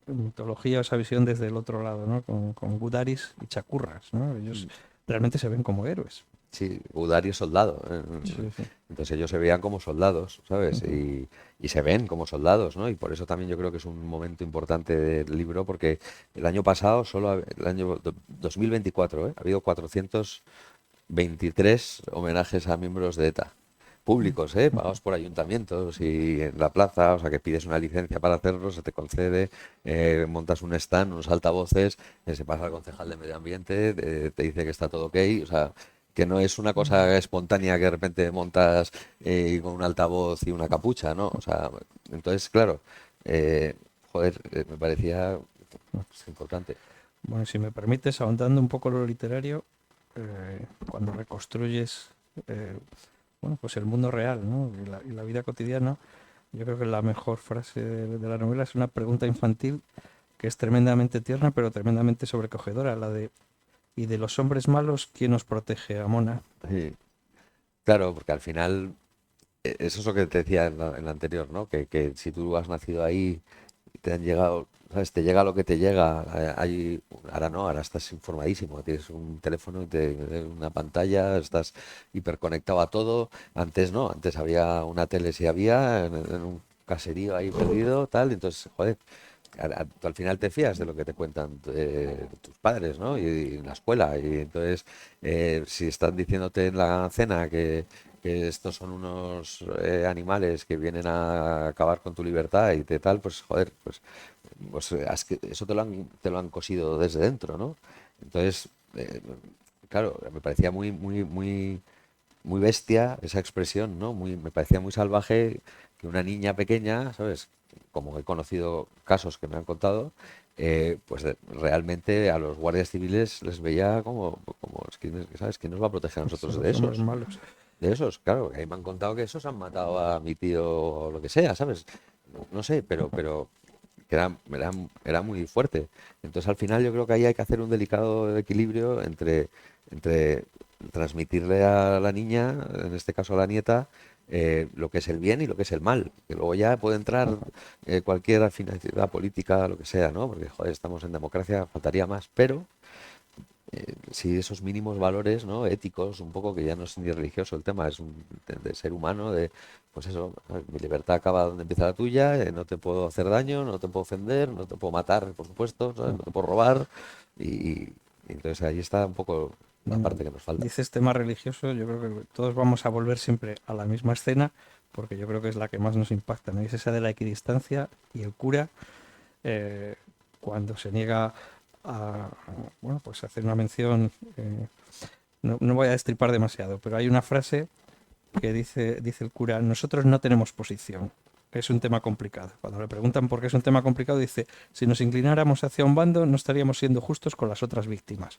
mitología, esa visión desde el otro lado, ¿no? Con Gudaris y Chacurras, ¿no? Ellos realmente se ven como héroes. Sí, Udari es soldado. Sí, sí. Entonces ellos se veían como soldados, ¿sabes? Ujú. Y se ven como soldados, ¿no? Y por eso también yo creo que es un momento importante del libro, porque el año pasado, el año 2024, ha habido 423 homenajes a miembros de ETA. Públicos, pagados por ayuntamientos y en la plaza, o sea que pides una licencia para hacerlo, se te concede, montas un stand, unos altavoces, se pasa al concejal de medio ambiente, te dice que está todo ok, o sea, que no es una cosa espontánea que de repente montas con un altavoz y una capucha, ¿no? O sea, entonces, claro, joder, me parecía importante. Bueno, si me permites, ahondando un poco en lo literario, cuando reconstruyes bueno, pues el mundo real, ¿no? Y la vida cotidiana, yo creo que la mejor frase de la novela es una pregunta infantil que es tremendamente tierna, pero tremendamente sobrecogedora, la de ¿y de los hombres malos quién nos protege, Amona? Sí, claro, porque al final, eso es lo que te decía en la anterior, ¿no? Que si tú has nacido ahí te han llegado, ¿sabes? Te llega lo que te llega. Ahora no, ahora estás informadísimo. Tienes un teléfono, una pantalla, estás hiperconectado a todo. Antes no, antes había una tele si había, en un caserío ahí perdido, tal. Entonces, joder, tú al final te fías de lo que te cuentan tus padres, ¿no? Y en la escuela. Y entonces, si están diciéndote en la cena que estos son unos animales que vienen a acabar con tu libertad y de tal, pues joder, pues eso te lo han cosido desde dentro, ¿no? Entonces, claro, me parecía muy bestia esa expresión, ¿no? Me parecía muy salvaje que una niña pequeña, ¿sabes? Como he conocido casos que me han contado, pues realmente a los guardias civiles les veía como es que, ¿sabes? ¿Quién nos va a proteger a Son nosotros de los hombres esos? malos. De esos, claro, que ahí me han contado que esos han matado a mi tío o lo que sea, ¿sabes? No sé, pero que era muy fuerte. Entonces al final yo creo que ahí hay que hacer un delicado equilibrio entre transmitirle a la niña, en este caso a la nieta, lo que es el bien y lo que es el mal. Que luego ya puede entrar cualquier afinidad política, lo que sea, ¿no? Porque, joder, estamos en democracia, faltaría más, pero sí, esos mínimos valores, ¿no? Éticos, un poco que ya no es ni religioso el tema, es de ser humano, de pues eso, mi libertad acaba donde empieza la tuya, no te puedo hacer daño, no te puedo ofender, no te puedo matar, por supuesto, ¿sabes? No te puedo robar y entonces ahí está un poco la Bueno, parte que nos falta. dices tema religioso, yo creo que todos vamos a volver siempre a la misma escena, porque yo creo que es la que más nos impacta, ¿no? Y es esa de la equidistancia y el cura, eh, cuando se niega a, bueno, pues hacer una mención, no voy a destripar demasiado, pero hay una frase que dice el cura, nosotros no tenemos posición. Es un tema complicado. Cuando le preguntan por qué es un tema complicado, dice, si nos inclináramos hacia un bando, no estaríamos siendo justos con las otras víctimas.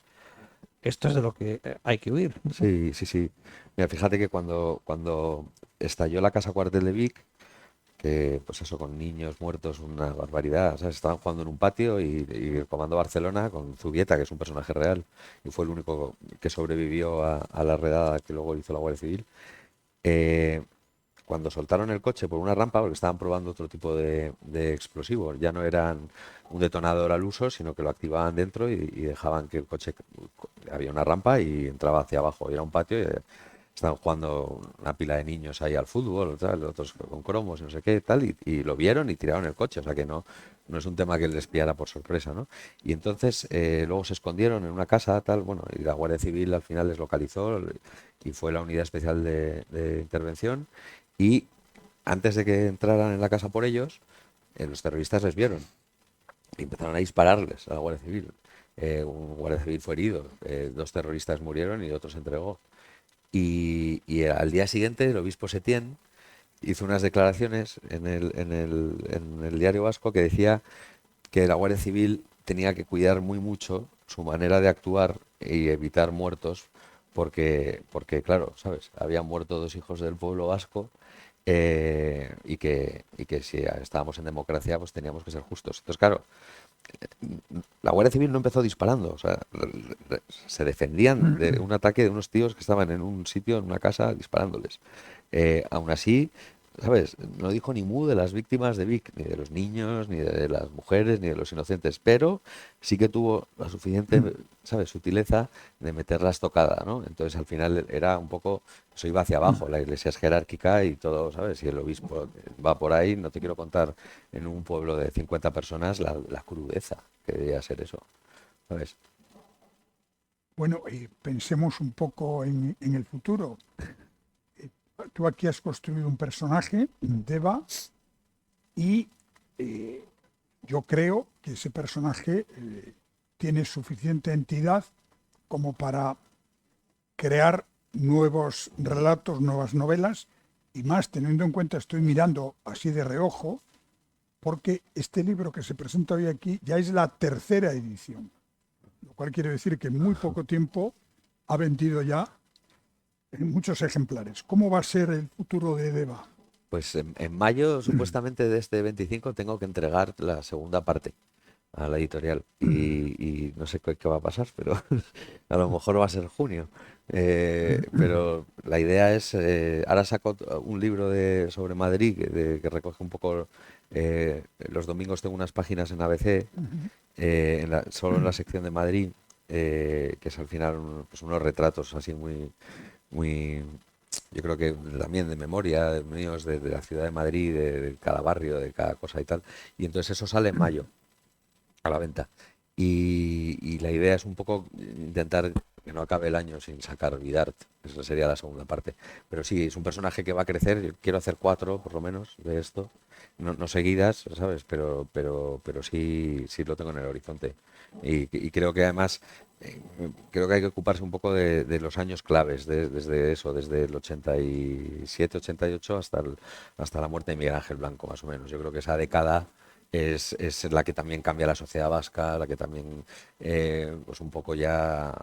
Esto es de lo que hay que huir, ¿no? Sí, sí, sí. Mira, fíjate que cuando estalló la casa cuartel de Vic, que pues eso, con niños muertos, una barbaridad, ¿sabes? Estaban jugando en un patio y el Comando Barcelona con Zubieta, que es un personaje real, y fue el único que sobrevivió a la redada que luego hizo la Guardia Civil. eh, Cuando soltaron el coche por una rampa, porque estaban probando otro tipo de explosivos, ya no eran un detonador al uso, sino que lo activaban dentro y dejaban que el coche, había una rampa y entraba hacia abajo, y era un patio y estaban jugando una pila de niños ahí al fútbol, tal, otros con cromos y no sé qué, tal, y lo vieron y tiraron el coche, o sea que no es un tema que les pillara por sorpresa, ¿no? Y entonces luego se escondieron en una casa, tal, bueno, y la Guardia Civil al final les localizó y fue la unidad especial de intervención y antes de que entraran en la casa por ellos, los terroristas les vieron y empezaron a dispararles a la Guardia Civil. Un guardia civil fue herido, dos terroristas murieron y otro se entregó. Y al día siguiente el obispo Setién hizo unas declaraciones en el Diario Vasco que decía que la Guardia Civil tenía que cuidar muy mucho su manera de actuar y evitar muertos porque claro, ¿sabes? Habían muerto dos hijos del pueblo vasco y que si estábamos en democracia, pues teníamos que ser justos. Entonces, claro, la Guardia Civil no empezó disparando, o sea, se defendían de un ataque de unos tíos que estaban en un sitio, en una casa, disparándoles. Aún así, ¿sabes? No dijo ni mu de las víctimas de Vic, ni de los niños, ni de las mujeres, ni de los inocentes, pero sí que tuvo la suficiente, ¿sabes?, sutileza de meter la estocada, ¿no? Entonces, al final era un poco, eso iba hacia abajo, la iglesia es jerárquica y todo, ¿sabes? Si el obispo va por ahí, no te quiero contar en un pueblo de 50 personas la crudeza que debía ser eso, ¿sabes? Bueno, pensemos un poco en el futuro. Tú aquí has construido un personaje, Deva, y yo creo que ese personaje tiene suficiente entidad como para crear nuevos relatos, nuevas novelas, y más teniendo en cuenta, estoy mirando así de reojo, porque este libro que se presenta hoy aquí ya es la tercera edición, lo cual quiere decir que en muy poco tiempo ha vendido ya en muchos ejemplares. ¿Cómo va a ser el futuro de Deva? Pues en mayo, supuestamente de este 25, tengo que entregar la segunda parte a la editorial y no sé qué va a pasar, pero a lo mejor va a ser junio. Pero la idea es, ahora saco un libro sobre Madrid que recoge un poco, los domingos tengo unas páginas en ABC, solo en la sección de Madrid, que es al final pues unos retratos así muy, yo creo que también de memoria míos de la ciudad de Madrid, de cada barrio, de cada cosa y tal. Y entonces eso sale en mayo a la venta. Y la idea es un poco intentar que no acabe el año sin sacar Vidart. Esa sería la segunda parte. Pero sí, es un personaje que va a crecer. Yo quiero hacer 4, por lo menos, de esto. No seguidas, ¿sabes? Pero sí lo tengo en el horizonte. Y creo que además, creo que hay que ocuparse un poco de los años claves, desde eso, desde el 87, 88 hasta la muerte de Miguel Ángel Blanco, más o menos. Yo creo que esa década es la que también cambia la sociedad vasca, la que también, pues un poco ya,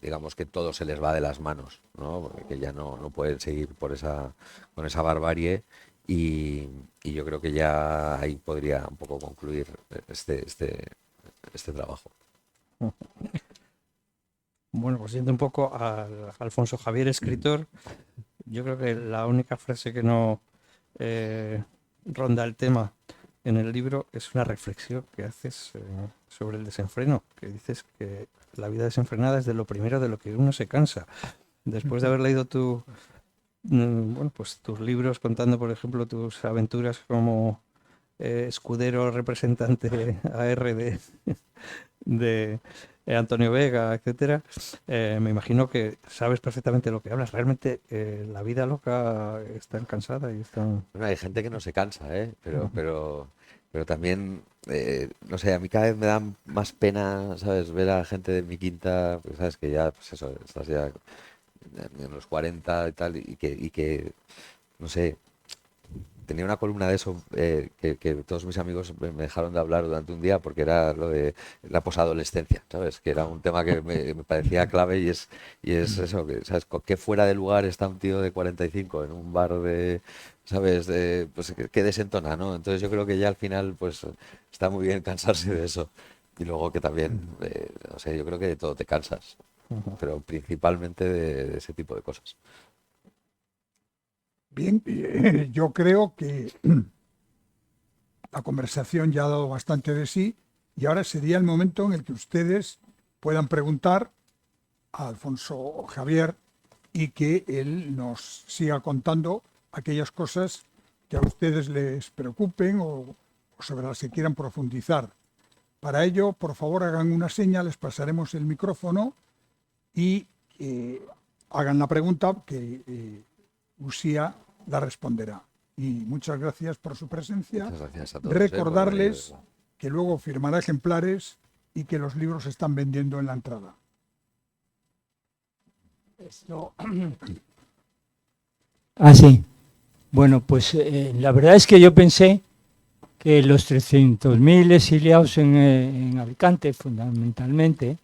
digamos que todo se les va de las manos, ¿no? Porque que ya no pueden seguir con esa barbarie y yo creo que ya ahí podría un poco concluir este trabajo. Bueno, pues yendo un poco a Alfonso Javier, escritor, yo creo que la única frase que no ronda el tema en el libro es una reflexión que haces sobre el desenfreno, que dices que la vida desenfrenada es de lo primero de lo que uno se cansa. Después de haber leído bueno, pues tus libros contando, por ejemplo, tus aventuras como escudero representante AR de Antonio Vega, etcétera, me imagino que sabes perfectamente lo que hablas. Realmente la vida loca está cansada y está... Bueno, hay gente que no se cansa, ¿eh? Pero también, no sé, a mí cada vez me da más pena, ¿sabes? Ver a la gente de mi quinta, pues sabes que ya, pues eso, estás ya en los 40 y tal, y que no sé, tenía una columna de eso, que todos mis amigos me dejaron de hablar durante un día porque era lo de la posadolescencia, ¿sabes? Que era un tema que me parecía clave y es eso, que, ¿sabes? ¿Qué fuera de lugar está un tío de 45 en un bar ¿sabes? Pues que desentona, ¿no? Entonces yo creo que ya al final, pues está muy bien cansarse de eso. Y luego que también, no sé, yo creo que de todo te cansas, pero principalmente de ese tipo de cosas. Bien, yo creo que la conversación ya ha dado bastante de sí y ahora sería el momento en el que ustedes puedan preguntar a Alfonso Javier y que él nos siga contando aquellas cosas que a ustedes les preocupen o sobre las que quieran profundizar. Para ello, por favor, hagan una seña, les pasaremos el micrófono y hagan la pregunta que Usía la responderá. Y muchas gracias por su presencia. Muchas gracias a todos, Recordarles por venir. que luego firmará ejemplares y que los libros se están vendiendo en la entrada. Esto... Ah, sí. Bueno, pues la verdad es que yo pensé que los 300.000 exiliados en Alicante, fundamentalmente,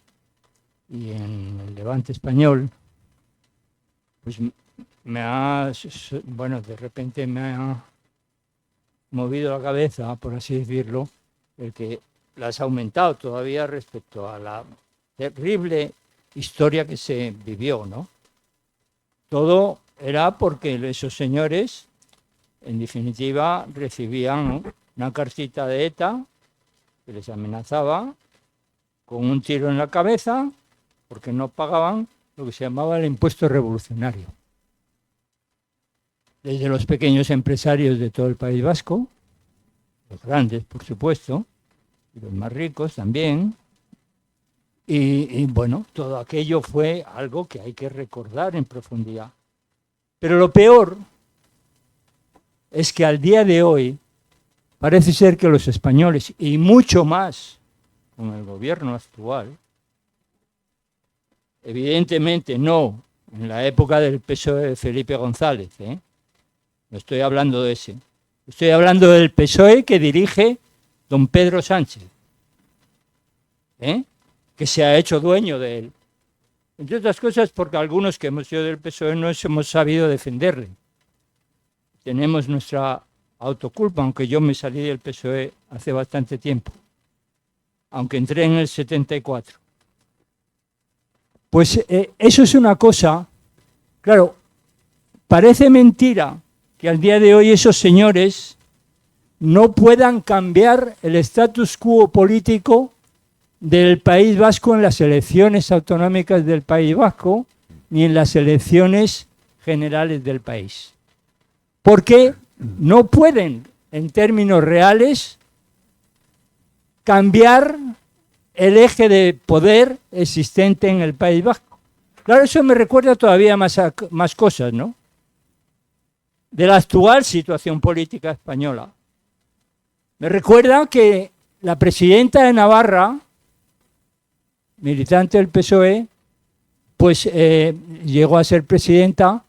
y en el Levante español, pues me ha, bueno, de repente me ha movido la cabeza, por así decirlo, el que la has aumentado todavía respecto a la terrible historia que se vivió, ¿no? Todo era porque esos señores, en definitiva, recibían una cartita de ETA que les amenazaba con un tiro en la cabeza porque no pagaban lo que se llamaba el impuesto revolucionario. Desde los pequeños empresarios de todo el País Vasco, los grandes, por supuesto, y los más ricos también. Y bueno, todo aquello fue algo que hay que recordar en profundidad. Pero lo peor es que al día de hoy parece ser que los españoles, y mucho más con el gobierno actual, evidentemente no en la época del PSOE de Felipe González, no estoy hablando de ese, estoy hablando del PSOE que dirige don Pedro Sánchez, que se ha hecho dueño de él. Entre otras cosas porque algunos que hemos sido del PSOE no hemos sabido defenderle. Tenemos nuestra autoculpa, aunque yo me salí del PSOE hace bastante tiempo, aunque entré en el 74. Pues eso es una cosa, claro, parece mentira que al día de hoy esos señores no puedan cambiar el status quo político del País Vasco en las elecciones autonómicas del País Vasco ni en las elecciones generales del país. Porque no pueden, en términos reales, cambiar el eje de poder existente en el País Vasco. Claro, eso me recuerda todavía más cosas, ¿no? De la actual situación política española. Me recuerda que la presidenta de Navarra, militante del PSOE, pues llegó a ser presidenta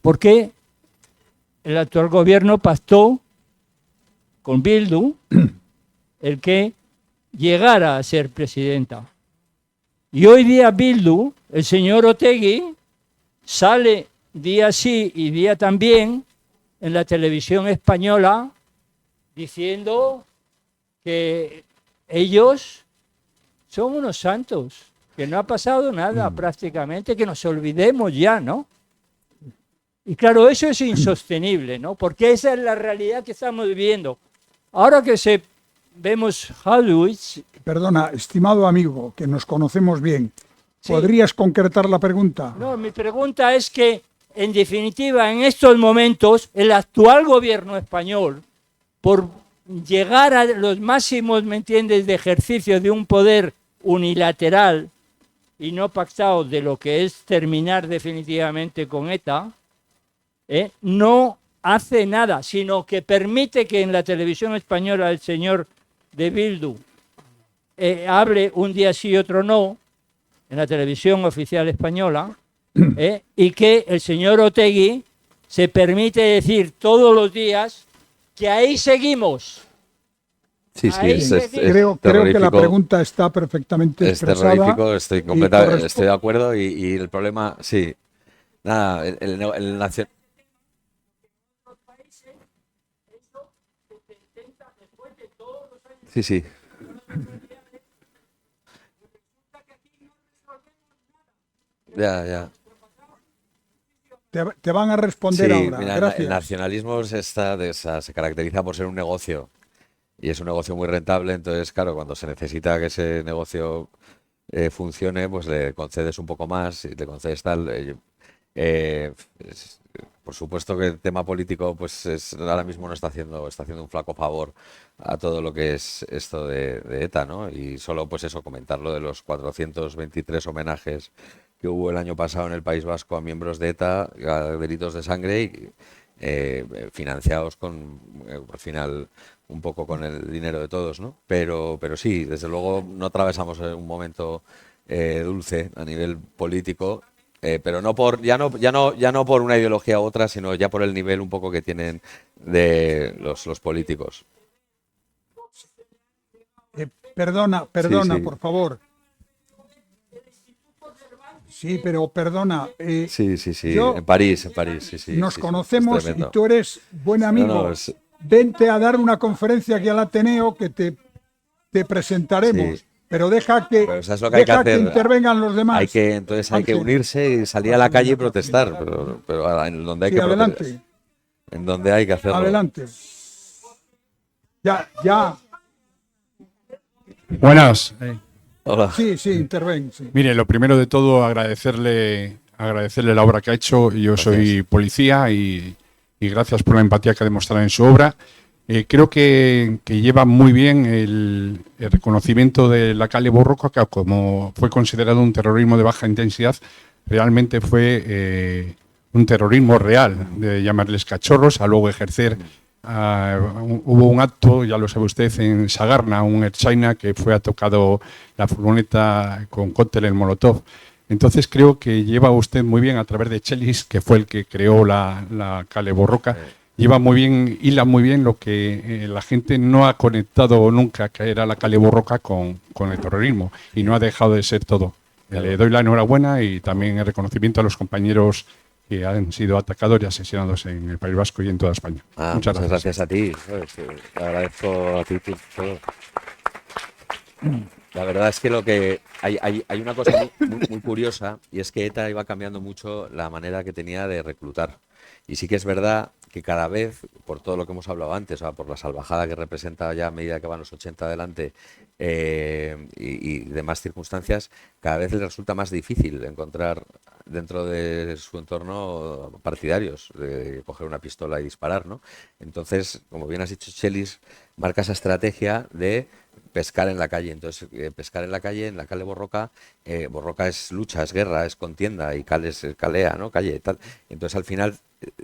porque el actual gobierno pactó con Bildu el que llegara a ser presidenta. Y hoy día Bildu, el señor Otegi, sale día sí y día también en la televisión española diciendo que ellos son unos santos, que no ha pasado nada prácticamente, que nos olvidemos ya, ¿no? Y claro, eso es insostenible, ¿no? Porque esa es la realidad que estamos viviendo. Ahora que vemos Auschwitz... Perdona, estimado amigo, que nos conocemos bien, Sí. ¿podrías concretar la pregunta? No, mi pregunta es que, en definitiva, en estos momentos, el actual gobierno español, por llegar a los máximos, ¿me entiendes?, de ejercicio de un poder unilateral y no pactado de lo que es terminar definitivamente con ETA, no hace nada, sino que permite que en la televisión española el señor de Bildu hable un día sí y otro no, en la televisión oficial española, y que el señor Otegi se permite decir todos los días que ahí seguimos. Sí, sí, Ahí Creo que la terrorífico. pregunta está perfectamente Es expresada. terrorífico, estoy y estoy de acuerdo y el problema, sí, nada, el nacio- Sí, sí. Ya, ya. Te van a responder Sí, ahora. mira, el Gracias. nacionalismo se caracteriza por ser un negocio y es un negocio muy rentable, entonces, claro, cuando se necesita que ese negocio funcione, pues le concedes un poco más y le concedes tal. Por supuesto que el tema político, pues ahora mismo no está haciendo un flaco favor a todo lo que es esto de ETA, ¿no? Y solo, pues eso, comentar lo de los 423 homenajes que hubo el año pasado en el País Vasco a miembros de ETA, a delitos de sangre, y, financiados al final, un poco con el dinero de todos, ¿no? Pero sí, desde luego no atravesamos un momento dulce a nivel político. Pero ya no por una ideología u otra, sino ya por el nivel un poco que tienen de los políticos. Perdona, Sí, sí. por favor. Sí, pero perdona, Sí, sí, sí, yo- en París, sí, sí. nos sí, sí, conocemos es y tremendo. tú eres buen No, amigo. no, Vente a dar una conferencia aquí al Ateneo que te sí. presentaremos, pero Pero ¿sabes lo que hay que deja que hacer? intervengan los demás. Entonces hay que Ángel, unirse y salir a la calle y protestar, pero ahora, sí, adelante, en donde hay que hacerlo. adelante. Ya, Buenas. Hola. sí, interven, sí. Mire, lo primero de todo, agradecerle la obra que ha hecho. Yo soy policía y gracias por la empatía que ha demostrado en su obra. Creo que lleva muy bien el reconocimiento de la Cale Borroca, que como fue considerado un terrorismo de baja intensidad, realmente fue un terrorismo real, de llamarles cachorros, a luego ejercer. Hubo un acto, ya lo sabe usted, en Sagarna, un Erchaina, que fue atacado la furgoneta con cócteles Molotov. Entonces creo que lleva usted muy bien a través de Chelis, que fue el que creó la Cale Borroca, lleva muy bien, hila muy bien lo que la gente no ha conectado nunca, que era la Cale Borroca con el terrorismo, y no ha dejado de ser todo. Claro. Le doy la enhorabuena y también el reconocimiento a los compañeros que han sido atacados y asesinados en el País Vasco y en toda España. Muchas gracias a ti. ¿Sabes? Te agradezco a ti todo. La verdad es que hay una cosa muy curiosa, y es que ETA iba cambiando mucho la manera que tenía de reclutar. Y sí que es verdad que cada vez, por todo lo que hemos hablado antes, o sea, por la salvajada que representa ya a medida que van los 80 adelante y demás circunstancias, cada vez le resulta más difícil encontrar dentro de su entorno partidarios, de coger una pistola y disparar, ¿no? Entonces, como bien has dicho, Chelis marca esa estrategia de pescar en la calle. Entonces, pescar en la calle, en la Cale Borroca, Borroca es lucha, es guerra, es contienda, y Cal es calea, ¿no? Calle, tal. Entonces, al final,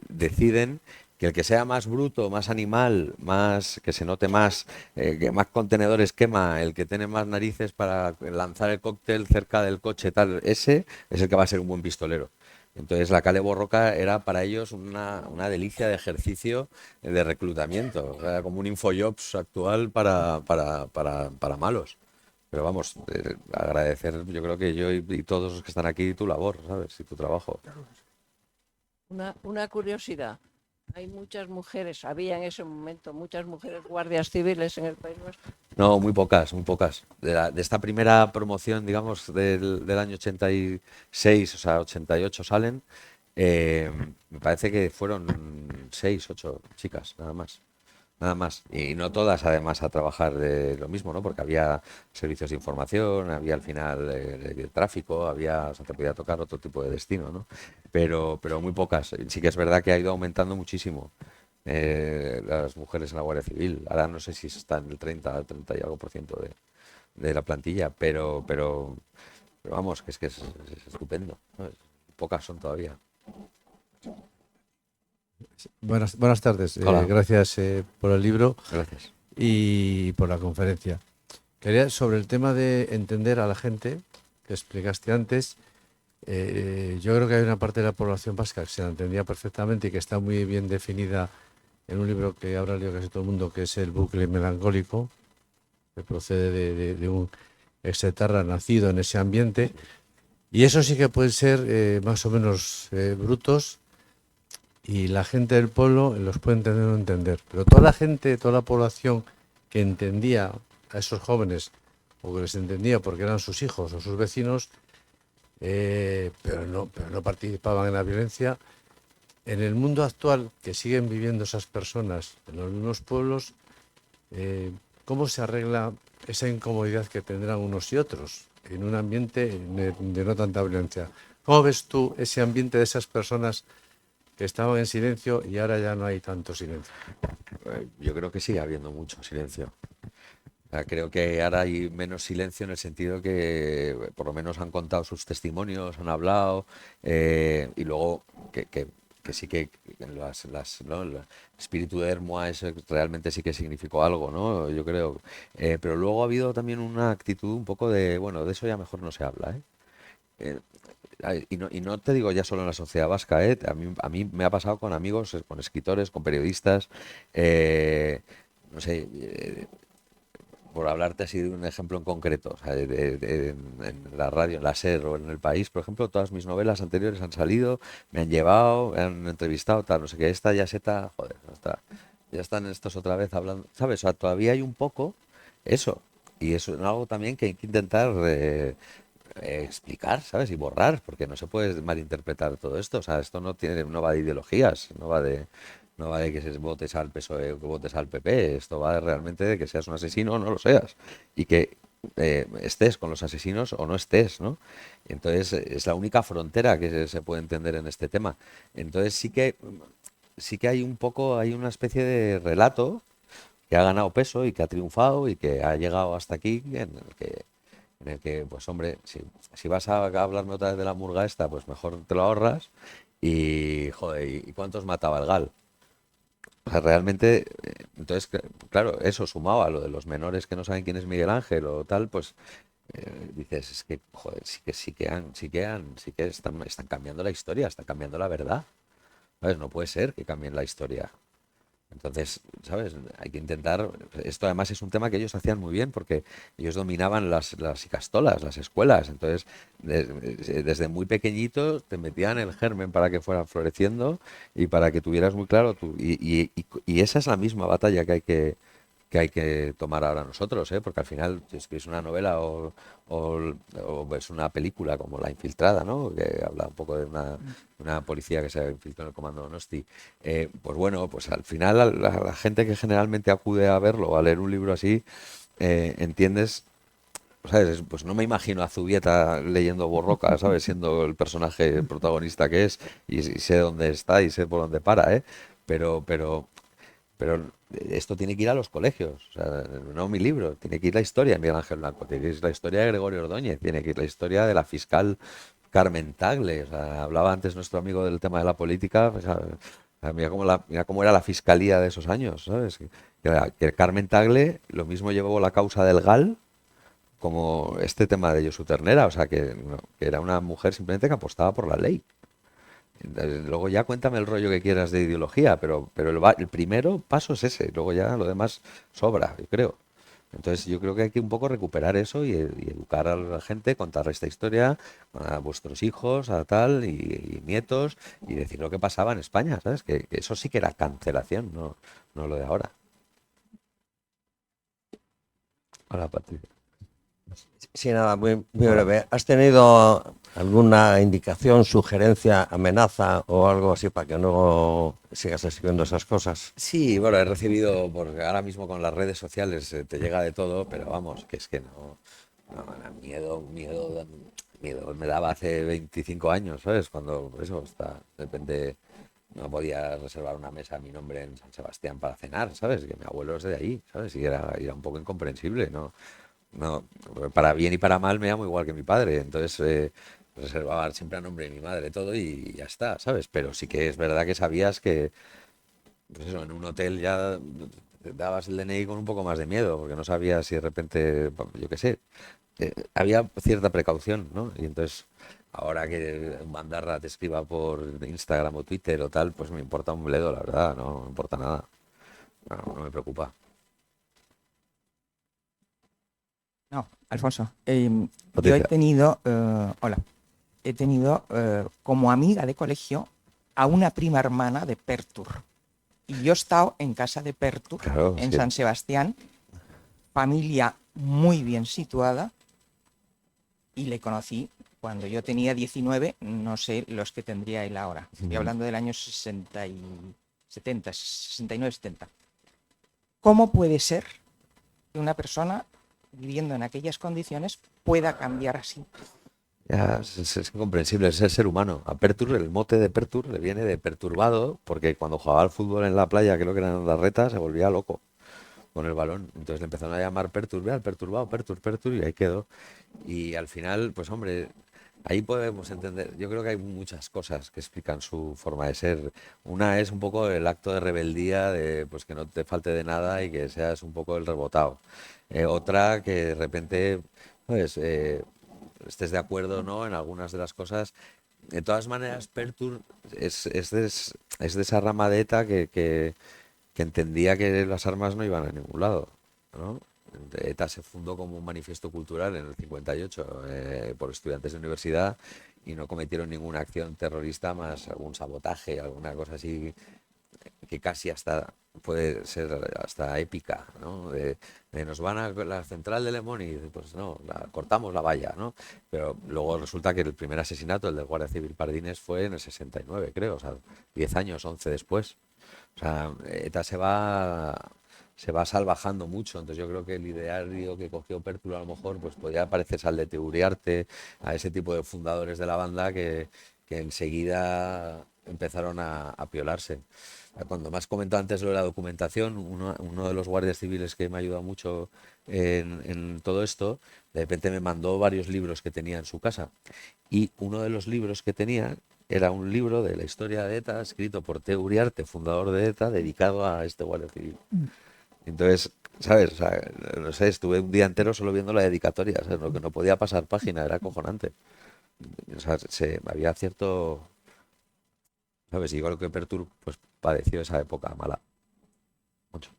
deciden que el que sea más bruto, más animal, más que se note más, que más contenedores quema, el que tiene más narices para lanzar el cóctel cerca del coche, tal, ese es el que va a ser un buen pistolero. Entonces la Cale Borroca era para ellos una delicia de ejercicio de reclutamiento, o sea, como un Infojobs actual para malos. Pero vamos, agradecer, yo creo que yo y todos los que están aquí tu labor, ¿sabes? Y tu trabajo. Una curiosidad. Hay muchas mujeres, había en ese momento muchas mujeres guardias civiles en el País Vasco. No, muy pocas, muy pocas. De esta primera promoción, digamos, del año 86, o sea, 88 salen, me parece que fueron 6, 8 chicas, nada más. Nada más. Y no todas, además, a trabajar de lo mismo, ¿no? Porque había servicios de información, había al final tráfico, o sea, te podía tocar otro tipo de destino, ¿no? Pero muy pocas. Sí que es verdad que ha ido aumentando muchísimo las mujeres en la Guardia Civil. Ahora no sé si está en el 30 y algo por ciento de la plantilla, pero vamos, que es estupendo, ¿sabes? Pocas son todavía. Buenas tardes. Hola. Gracias por el libro Gracias. y por la conferencia. Quería, sobre el tema de entender a la gente que explicaste antes, yo creo que hay una parte de la población vasca que se la entendía perfectamente y que está muy bien definida en un libro que habrá leído casi todo el mundo, que es El bucle melancólico, que procede de un exetarra nacido en ese ambiente. Y eso sí que pueden ser más o menos brutos, y la gente del pueblo los puede entender o no entender. Pero toda la gente, toda la población que entendía a esos jóvenes, o que les entendía porque eran sus hijos o sus vecinos, pero no participaban en la violencia, en el mundo actual que siguen viviendo esas personas en los mismos pueblos, ¿cómo se arregla esa incomodidad que tendrán unos y otros en un ambiente de no tanta violencia? ¿Cómo ves tú ese ambiente de esas personas que estaban en silencio y ahora ya no hay tanto silencio? Yo creo que sigue habiendo mucho silencio. O sea, creo que ahora hay menos silencio en el sentido que por lo menos han contado sus testimonios, han hablado, y luego que sí que ¿no? El espíritu de Hermoa realmente sí que significó algo, ¿no? Yo creo. Pero luego ha habido también una actitud un poco de, bueno, de eso ya mejor no se habla, ¿eh? Y no te digo ya solo en la sociedad vasca, ¿eh? A mí me ha pasado con amigos, con escritores, con periodistas, no sé, por hablarte así de un ejemplo en concreto, o sea, en la radio, en la SER o en El País, por ejemplo, todas mis novelas anteriores han salido, me han llevado, me han entrevistado, tal, no sé qué, esta ya seta, joder, ya están estos otra vez hablando, ¿sabes? O sea, todavía hay un poco eso, y eso es algo también que hay que intentar explicar, ¿sabes? Y borrar, porque no se puede malinterpretar todo esto, o sea, esto no va de ideologías, no va de que votes al PSOE o que votes al PP, esto va realmente de que seas un asesino o no lo seas, y que estés con los asesinos o no estés, ¿no? Entonces es la única frontera que se puede entender en este tema. Entonces sí que hay un poco, hay una especie de relato que ha ganado peso y que ha triunfado y que ha llegado hasta aquí, en el que pues hombre, si vas a hablarme otra vez de la murga esta, pues mejor te lo ahorras. Y joder, ¿y cuántos mataba el GAL? O sea, realmente, entonces, claro, eso sumado a lo de los menores que no saben quién es Miguel Ángel o tal, pues dices, es que, joder, sí que están cambiando la historia, están cambiando la verdad. ¿Sabes? No puede ser que cambien la historia. Entonces, ¿sabes? Hay que intentar. Esto además es un tema que ellos hacían muy bien porque ellos dominaban las icastolas, las escuelas. Entonces, desde muy pequeñito te metían el germen para que fuera floreciendo y para que tuvieras muy claro y esa es la misma batalla que hay que tomar ahora nosotros, ¿eh? Porque al final, si escribes una novela o ves una película como La Infiltrada, ¿no? Que habla un poco de una policía que se infiltró en el Comando Donosti, pues bueno, pues al final la gente que generalmente acude a verlo, a leer un libro así, entiendes, ¿sabes? Pues no me imagino a Zubieta leyendo Borroca, ¿sabes? Siendo el personaje protagonista que es, y sé dónde está y sé por dónde para, ¿eh? Pero esto tiene que ir a los colegios, o sea, no mi libro, tiene que ir la historia de Miguel Ángel Blanco, tiene que ir la historia de Gregorio Ordóñez, tiene que ir la historia de la fiscal Carmen Tagle. O sea, hablaba antes nuestro amigo del tema de la política, o sea, mira cómo era la fiscalía de esos años, ¿sabes? Que Carmen Tagle lo mismo llevó la causa del GAL como este tema de Josu Ternera, o sea, que era una mujer simplemente que apostaba por la ley. Luego ya cuéntame el rollo que quieras de ideología, pero el primero paso es ese, luego ya lo demás sobra, yo creo. Entonces yo creo que hay que un poco recuperar eso y educar a la gente, contar esta historia a vuestros hijos, a tal, y nietos, y decir lo que pasaba en España, ¿sabes? Que eso sí que era cancelación, no lo de ahora. Hola, Patricia. Sí, nada, muy breve. ¿Has tenido alguna indicación, sugerencia, amenaza o algo así para que no sigas escribiendo esas cosas? Sí, bueno, he recibido, porque ahora mismo con las redes sociales te llega de todo, pero vamos, que es que miedo me daba hace 25 años, ¿sabes? Cuando eso está, de repente no podía reservar una mesa a mi nombre en San Sebastián para cenar, ¿sabes? Que mi abuelo es de ahí, ¿sabes? Y era un poco incomprensible, ¿no? No, para bien y para mal me llamo igual que mi padre, entonces reservaba siempre a nombre de mi madre todo y ya está, ¿sabes? Pero sí que es verdad que sabías que, pues eso, en un hotel ya te dabas el DNI con un poco más de miedo, porque no sabías si de repente, yo qué sé, había cierta precaución, ¿no? Y entonces, ahora que un bandarra te escriba por Instagram o Twitter o tal, pues me importa un bledo, la verdad, no me importa nada, no me preocupa. No, Alfonso, yo he Patricia. tenido, he tenido como amiga de colegio a una prima hermana de Pertur. Y yo he estado en casa de Pertur, Claro, en sí. San Sebastián, familia muy bien situada, y le conocí cuando yo tenía 19, no sé los que tendría él ahora. Estoy hablando del año 69-70. ¿Cómo puede ser que una persona viviendo en aquellas condiciones pueda cambiar así? Ya, es incomprensible, es el ser humano. A Pertur, el mote de Pertur le viene de perturbado, porque cuando jugaba al fútbol en la playa, que lo que eran las retas, se volvía loco con el balón. Entonces le empezaron a llamar Pertur, ve al perturbado, Pertur, y ahí quedó. Y al final, pues hombre, ahí podemos entender, yo creo que hay muchas cosas que explican su forma de ser. Una es un poco el acto de rebeldía, de pues que no te falte de nada y que seas un poco el rebotado. Otra que de repente, pues, estés de acuerdo, ¿no?, en algunas de las cosas. De todas maneras, Pertur es de esa rama de ETA que entendía que las armas no iban a ningún lado, ¿no? ETA se fundó como un manifiesto cultural en el 58 por estudiantes de universidad y no cometieron ninguna acción terrorista más algún sabotaje, alguna cosa así que casi hasta puede ser hasta épica, ¿no? De nos van a la central de Lemón y pues no, cortamos la valla, ¿no? Pero luego resulta que el primer asesinato, el del Guardia Civil Pardines, fue en el 69, creo, o sea, 10 años, 11 después. O sea, ETA se va salvajando mucho, entonces yo creo que el ideario que cogió Pértulo a lo mejor pues podría parecerse al de Teuriarte, a ese tipo de fundadores de la banda que enseguida empezaron a piolarse. Cuando me has comentado antes lo de la documentación, uno de los guardias civiles que me ha ayudado mucho en todo esto, de repente me mandó varios libros que tenía en su casa. Y uno de los libros que tenía era un libro de la historia de ETA, escrito por Teuriarte, fundador de ETA, dedicado a este guardia civil. Entonces, ¿sabes? O sea, no sé, estuve un día entero solo viendo la dedicatoria, ¿sabes? Lo que no podía pasar página, era acojonante. O sea, había cierto... ¿Sabes? Igual que Pertur, pues padeció esa época mala. Mucho.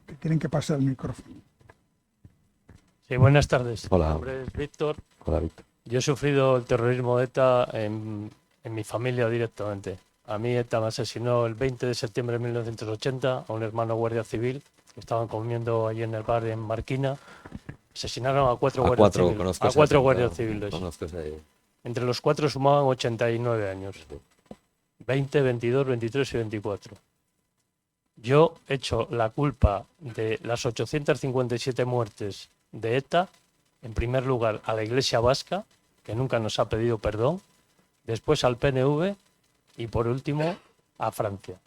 Te tienen que pasar el micrófono. Sí, buenas tardes. Hola. Mi nombre es Víctor. Hola, Víctor. Yo he sufrido el terrorismo de ETA en mi familia directamente. A mí ETA me asesinó el 20 de septiembre de 1980 a un hermano guardia civil que estaban comiendo allí en el bar en Marquina. Asesinaron a cuatro guardias civiles. A cuatro guardias civiles. Conozco ese... Entre los cuatro sumaban 89 años. 20, 22, 23 y 24. Yo echo la culpa de las 857 muertes de ETA, en primer lugar a la Iglesia Vasca, que nunca nos ha pedido perdón, después al PNV y por último a Francia.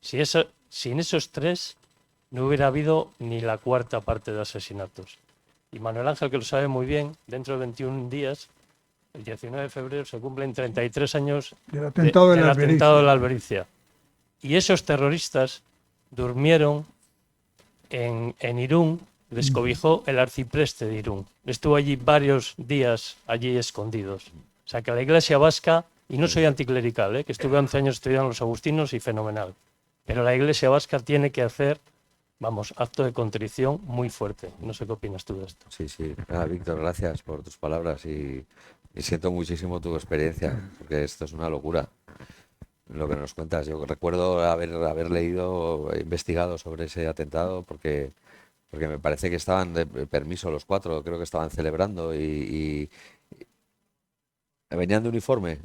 Sin esos tres no hubiera habido ni la cuarta parte de asesinatos. Y Manuel Ángel, que lo sabe muy bien, dentro de 21 días, el 19 de febrero, se cumplen 33 años Del atentado de del la atentado Albericia. de la Albericia. Y esos terroristas durmieron en Irún, les cobijó el arcipreste de Irún. Estuvo allí varios días allí escondidos. O sea que la Iglesia Vasca, y no soy anticlerical, que estuve 11 años estudiando los agustinos y fenomenal, pero la Iglesia Vasca tiene que hacer, vamos, acto de contrición muy fuerte. No sé qué opinas tú de esto. Sí, sí. Nada, Víctor, gracias por tus palabras y siento muchísimo tu experiencia, porque esto es una locura. Lo que nos cuentas. Yo recuerdo haber leído, investigado sobre ese atentado porque me parece que estaban de permiso los cuatro, creo que estaban celebrando y venían de uniforme.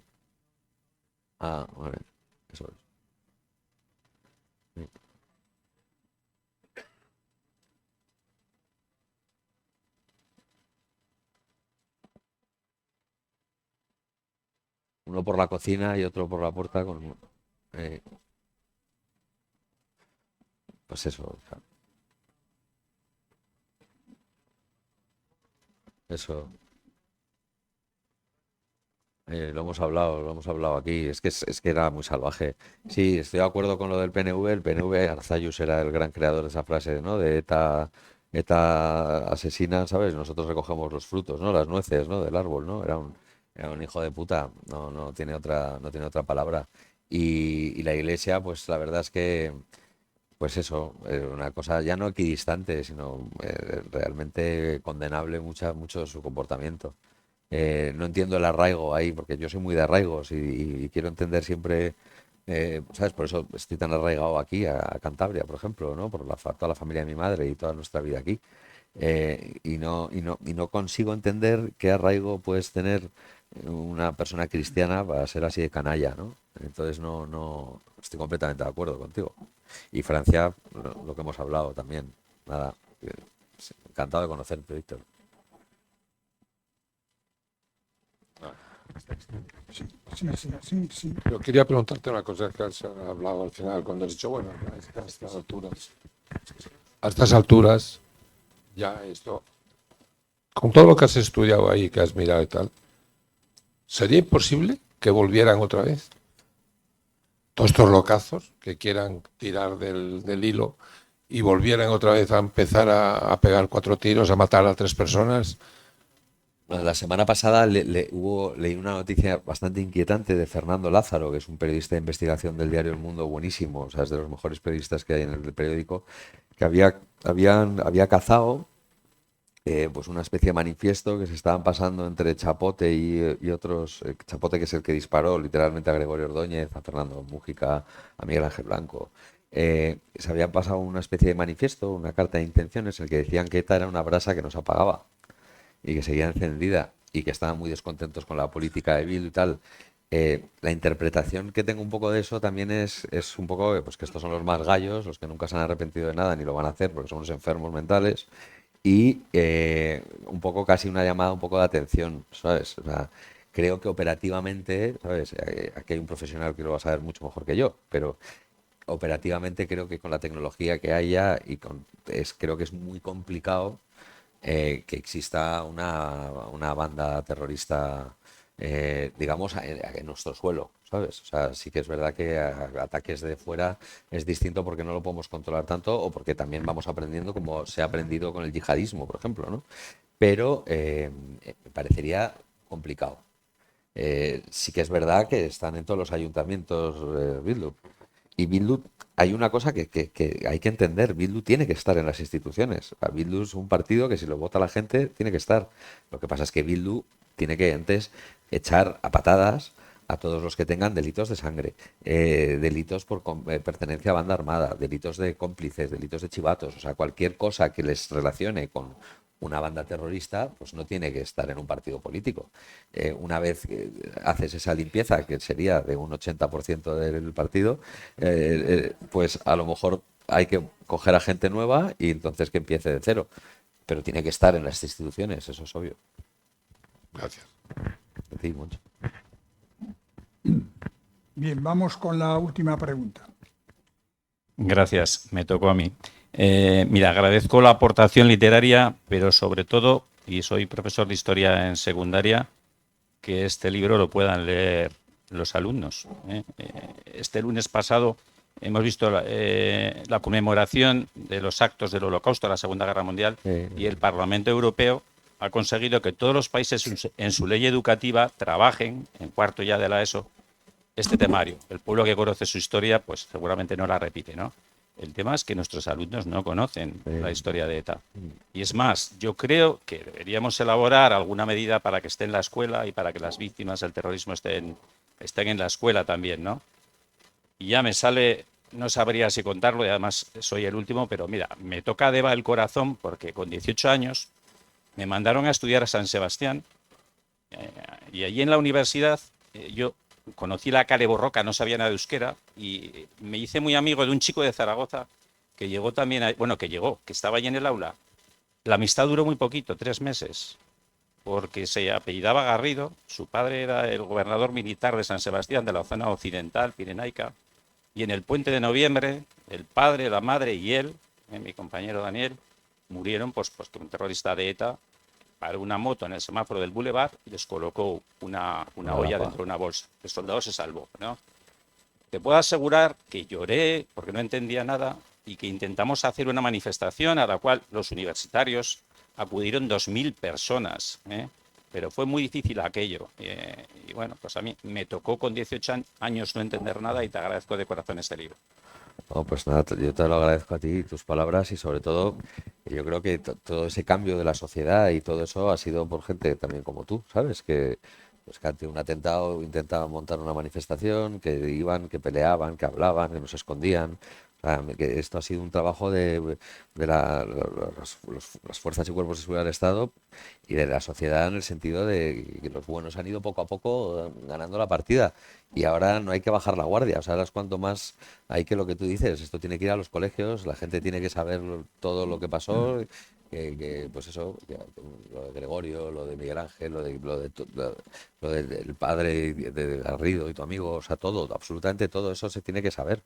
Ah, vale, eso es. Sí. Uno por la cocina y otro por la puerta con... pues eso, o sea, eso. Lo hemos hablado aquí. Es que era muy salvaje. Sí, estoy de acuerdo con lo del PNV. El PNV, Arzayus era el gran creador de esa frase, ¿no? De ETA asesina, ¿sabes? Nosotros recogemos los frutos, ¿no? Las nueces, ¿no? Del árbol, ¿no? Era un hijo de puta. No tiene otra palabra. Y la Iglesia, pues la verdad es que, pues eso, una cosa ya no equidistante, sino realmente condenable mucho su comportamiento. No entiendo el arraigo ahí, porque yo soy muy de arraigos y quiero entender siempre, ¿sabes? Por eso estoy tan arraigado aquí, a Cantabria, por ejemplo, ¿no? Por toda la familia de mi madre y toda nuestra vida aquí. Y no consigo entender qué arraigo puedes tener una persona cristiana para ser así de canalla, ¿no? Entonces no estoy completamente de acuerdo contigo. Y Francia, lo que hemos hablado también. Nada, encantado de conocerte, Víctor. Sí. Yo quería preguntarte una cosa que has hablado al final, cuando has dicho, bueno, a estas alturas, ya esto, con todo lo que has estudiado ahí, que has mirado y tal, ¿sería imposible que volvieran otra vez? Todos estos locazos que quieran tirar del hilo y volvieran otra vez a empezar a pegar 4 tiros, a matar a 3 personas. Bueno, la semana pasada leí una noticia bastante inquietante de Fernando Lázaro, que es un periodista de investigación del diario El Mundo buenísimo, o sea, es de los mejores periodistas que hay en el periódico, que había cazado pues una especie de manifiesto que se estaban pasando entre Chapote y otros, Chapote que es el que disparó literalmente a Gregorio Ordóñez, a Fernando Mújica, a Miguel Ángel Blanco. Se habían pasado una especie de manifiesto, una carta de intenciones, en el que decían que ETA era una brasa que no se apagaba y que seguía encendida y que estaban muy descontentos con la política de Bildu y tal. La interpretación que tengo un poco de eso también es un poco pues que estos son los más gallos, los que nunca se han arrepentido de nada ni lo van a hacer porque son unos enfermos mentales y un poco casi una llamada un poco de atención, ¿sabes? O sea, creo que operativamente, ¿sabes? Aquí hay un profesional que lo va a saber mucho mejor que yo, pero operativamente creo que con la tecnología que haya creo que es muy complicado que exista una banda terrorista, digamos, en nuestro suelo, ¿sabes? O sea, sí que es verdad que ataques de fuera es distinto porque no lo podemos controlar tanto o porque también vamos aprendiendo como se ha aprendido con el yihadismo, por ejemplo, ¿no? Pero me parecería complicado. Sí que es verdad que están en todos los ayuntamientos Bildu. Y Bildu, hay una cosa que hay que entender, Bildu tiene que estar en las instituciones. Bildu es un partido que si lo vota la gente tiene que estar. Lo que pasa es que Bildu tiene que antes echar a patadas a todos los que tengan delitos de sangre, delitos por pertenencia a banda armada, delitos de cómplices, delitos de chivatos, o sea, cualquier cosa que les relacione con una banda terrorista, pues no tiene que estar en un partido político. Una vez que haces esa limpieza, que sería de un 80% del partido, pues a lo mejor hay que coger a gente nueva y entonces que empiece de cero. Pero tiene que estar en las instituciones, eso es obvio. Gracias. Sí, mucho. Bien, vamos con la última pregunta. Gracias, me tocó a mí. Mira, agradezco la aportación literaria, pero sobre todo, y soy profesor de historia en secundaria, que este libro lo puedan leer los alumnos. Este lunes pasado hemos visto la conmemoración de los actos del Holocausto, de la Segunda Guerra Mundial, y el Parlamento Europeo ha conseguido que todos los países en su ley educativa trabajen, en cuarto ya de la ESO, este temario. El pueblo que conoce su historia, pues seguramente no la repite, ¿no? El tema es que nuestros alumnos no conocen la historia de ETA. Y es más, yo creo que deberíamos elaborar alguna medida para que esté en la escuela y para que las víctimas del terrorismo estén en la escuela también, ¿no? Y ya me sale, no sabría si contarlo, y además soy el último, pero mira, me toca Deva el corazón porque con 18 años me mandaron a estudiar a San Sebastián y allí en la universidad yo conocí la Cale Borroca, no sabía nada de euskera y me hice muy amigo de un chico de Zaragoza que llegó también, que estaba allí en el aula. La amistad duró muy poquito, 3 meses, porque se apellidaba Garrido, su padre era el gobernador militar de San Sebastián, de la zona occidental, pirenaica, y en el puente de noviembre, el padre, la madre y él, mi compañero Daniel, murieron pues que un terrorista de ETA paró una moto en el semáforo del Boulevard y les colocó una olla dentro de una bolsa. El soldado se salvó, ¿no? Te puedo asegurar que lloré porque no entendía nada y que intentamos hacer una manifestación a la cual los universitarios acudieron 2.000 personas, pero fue muy difícil aquello. Y bueno, pues a mí me tocó con 18 años no entender nada y te agradezco de corazón este libro. No, pues nada, yo te lo agradezco a ti, tus palabras y sobre todo yo creo que todo ese cambio de la sociedad y todo eso ha sido por gente también como tú, ¿sabes? Que ante un atentado intentaban montar una manifestación, que iban, que peleaban, que hablaban, que no se escondían. O sea, que esto ha sido un trabajo de las fuerzas y cuerpos de seguridad del Estado y de la sociedad en el sentido de que los buenos han ido poco a poco ganando la partida y ahora no hay que bajar la guardia. O sea, ahora es cuanto más hay que lo que tú dices, esto tiene que ir a los colegios, la gente tiene que saber todo lo que pasó, pues eso, lo de Gregorio, lo de Miguel Ángel, lo del padre de Garrido y tu amigo, o sea, todo, absolutamente todo eso se tiene que saber.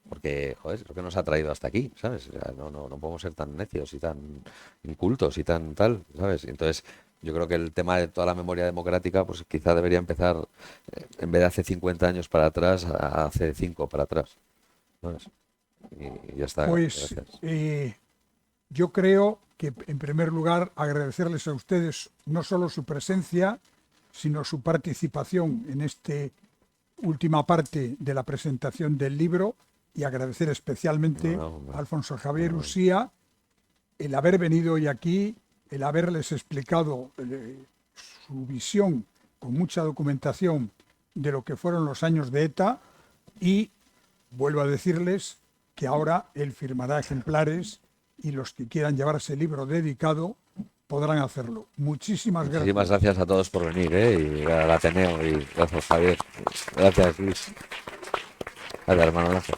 Porque, joder, es lo que nos ha traído hasta aquí, ¿sabes? O sea, no podemos ser tan necios y tan incultos y tan tal, ¿sabes? Entonces, yo creo que el tema de toda la memoria democrática, pues quizá debería empezar, en vez de hace 50 años para atrás, a hace 5 para atrás, ¿sabes? Y ya está. Pues gracias. yo creo que en primer lugar agradecerles a ustedes no solo su presencia, sino su participación en esta última parte de la presentación del libro, y agradecer especialmente a Alfonso Javier Ursía el haber venido hoy aquí, el haberles explicado su visión con mucha documentación de lo que fueron los años de ETA, y vuelvo a decirles que ahora él firmará ejemplares y los que quieran llevarse el libro dedicado podrán hacerlo. Muchísimas gracias. Muchísimas gracias a todos por venir, y al Ateneo, y gracias, Javier. Gracias, Luis. Gracias, hermano. Gracias.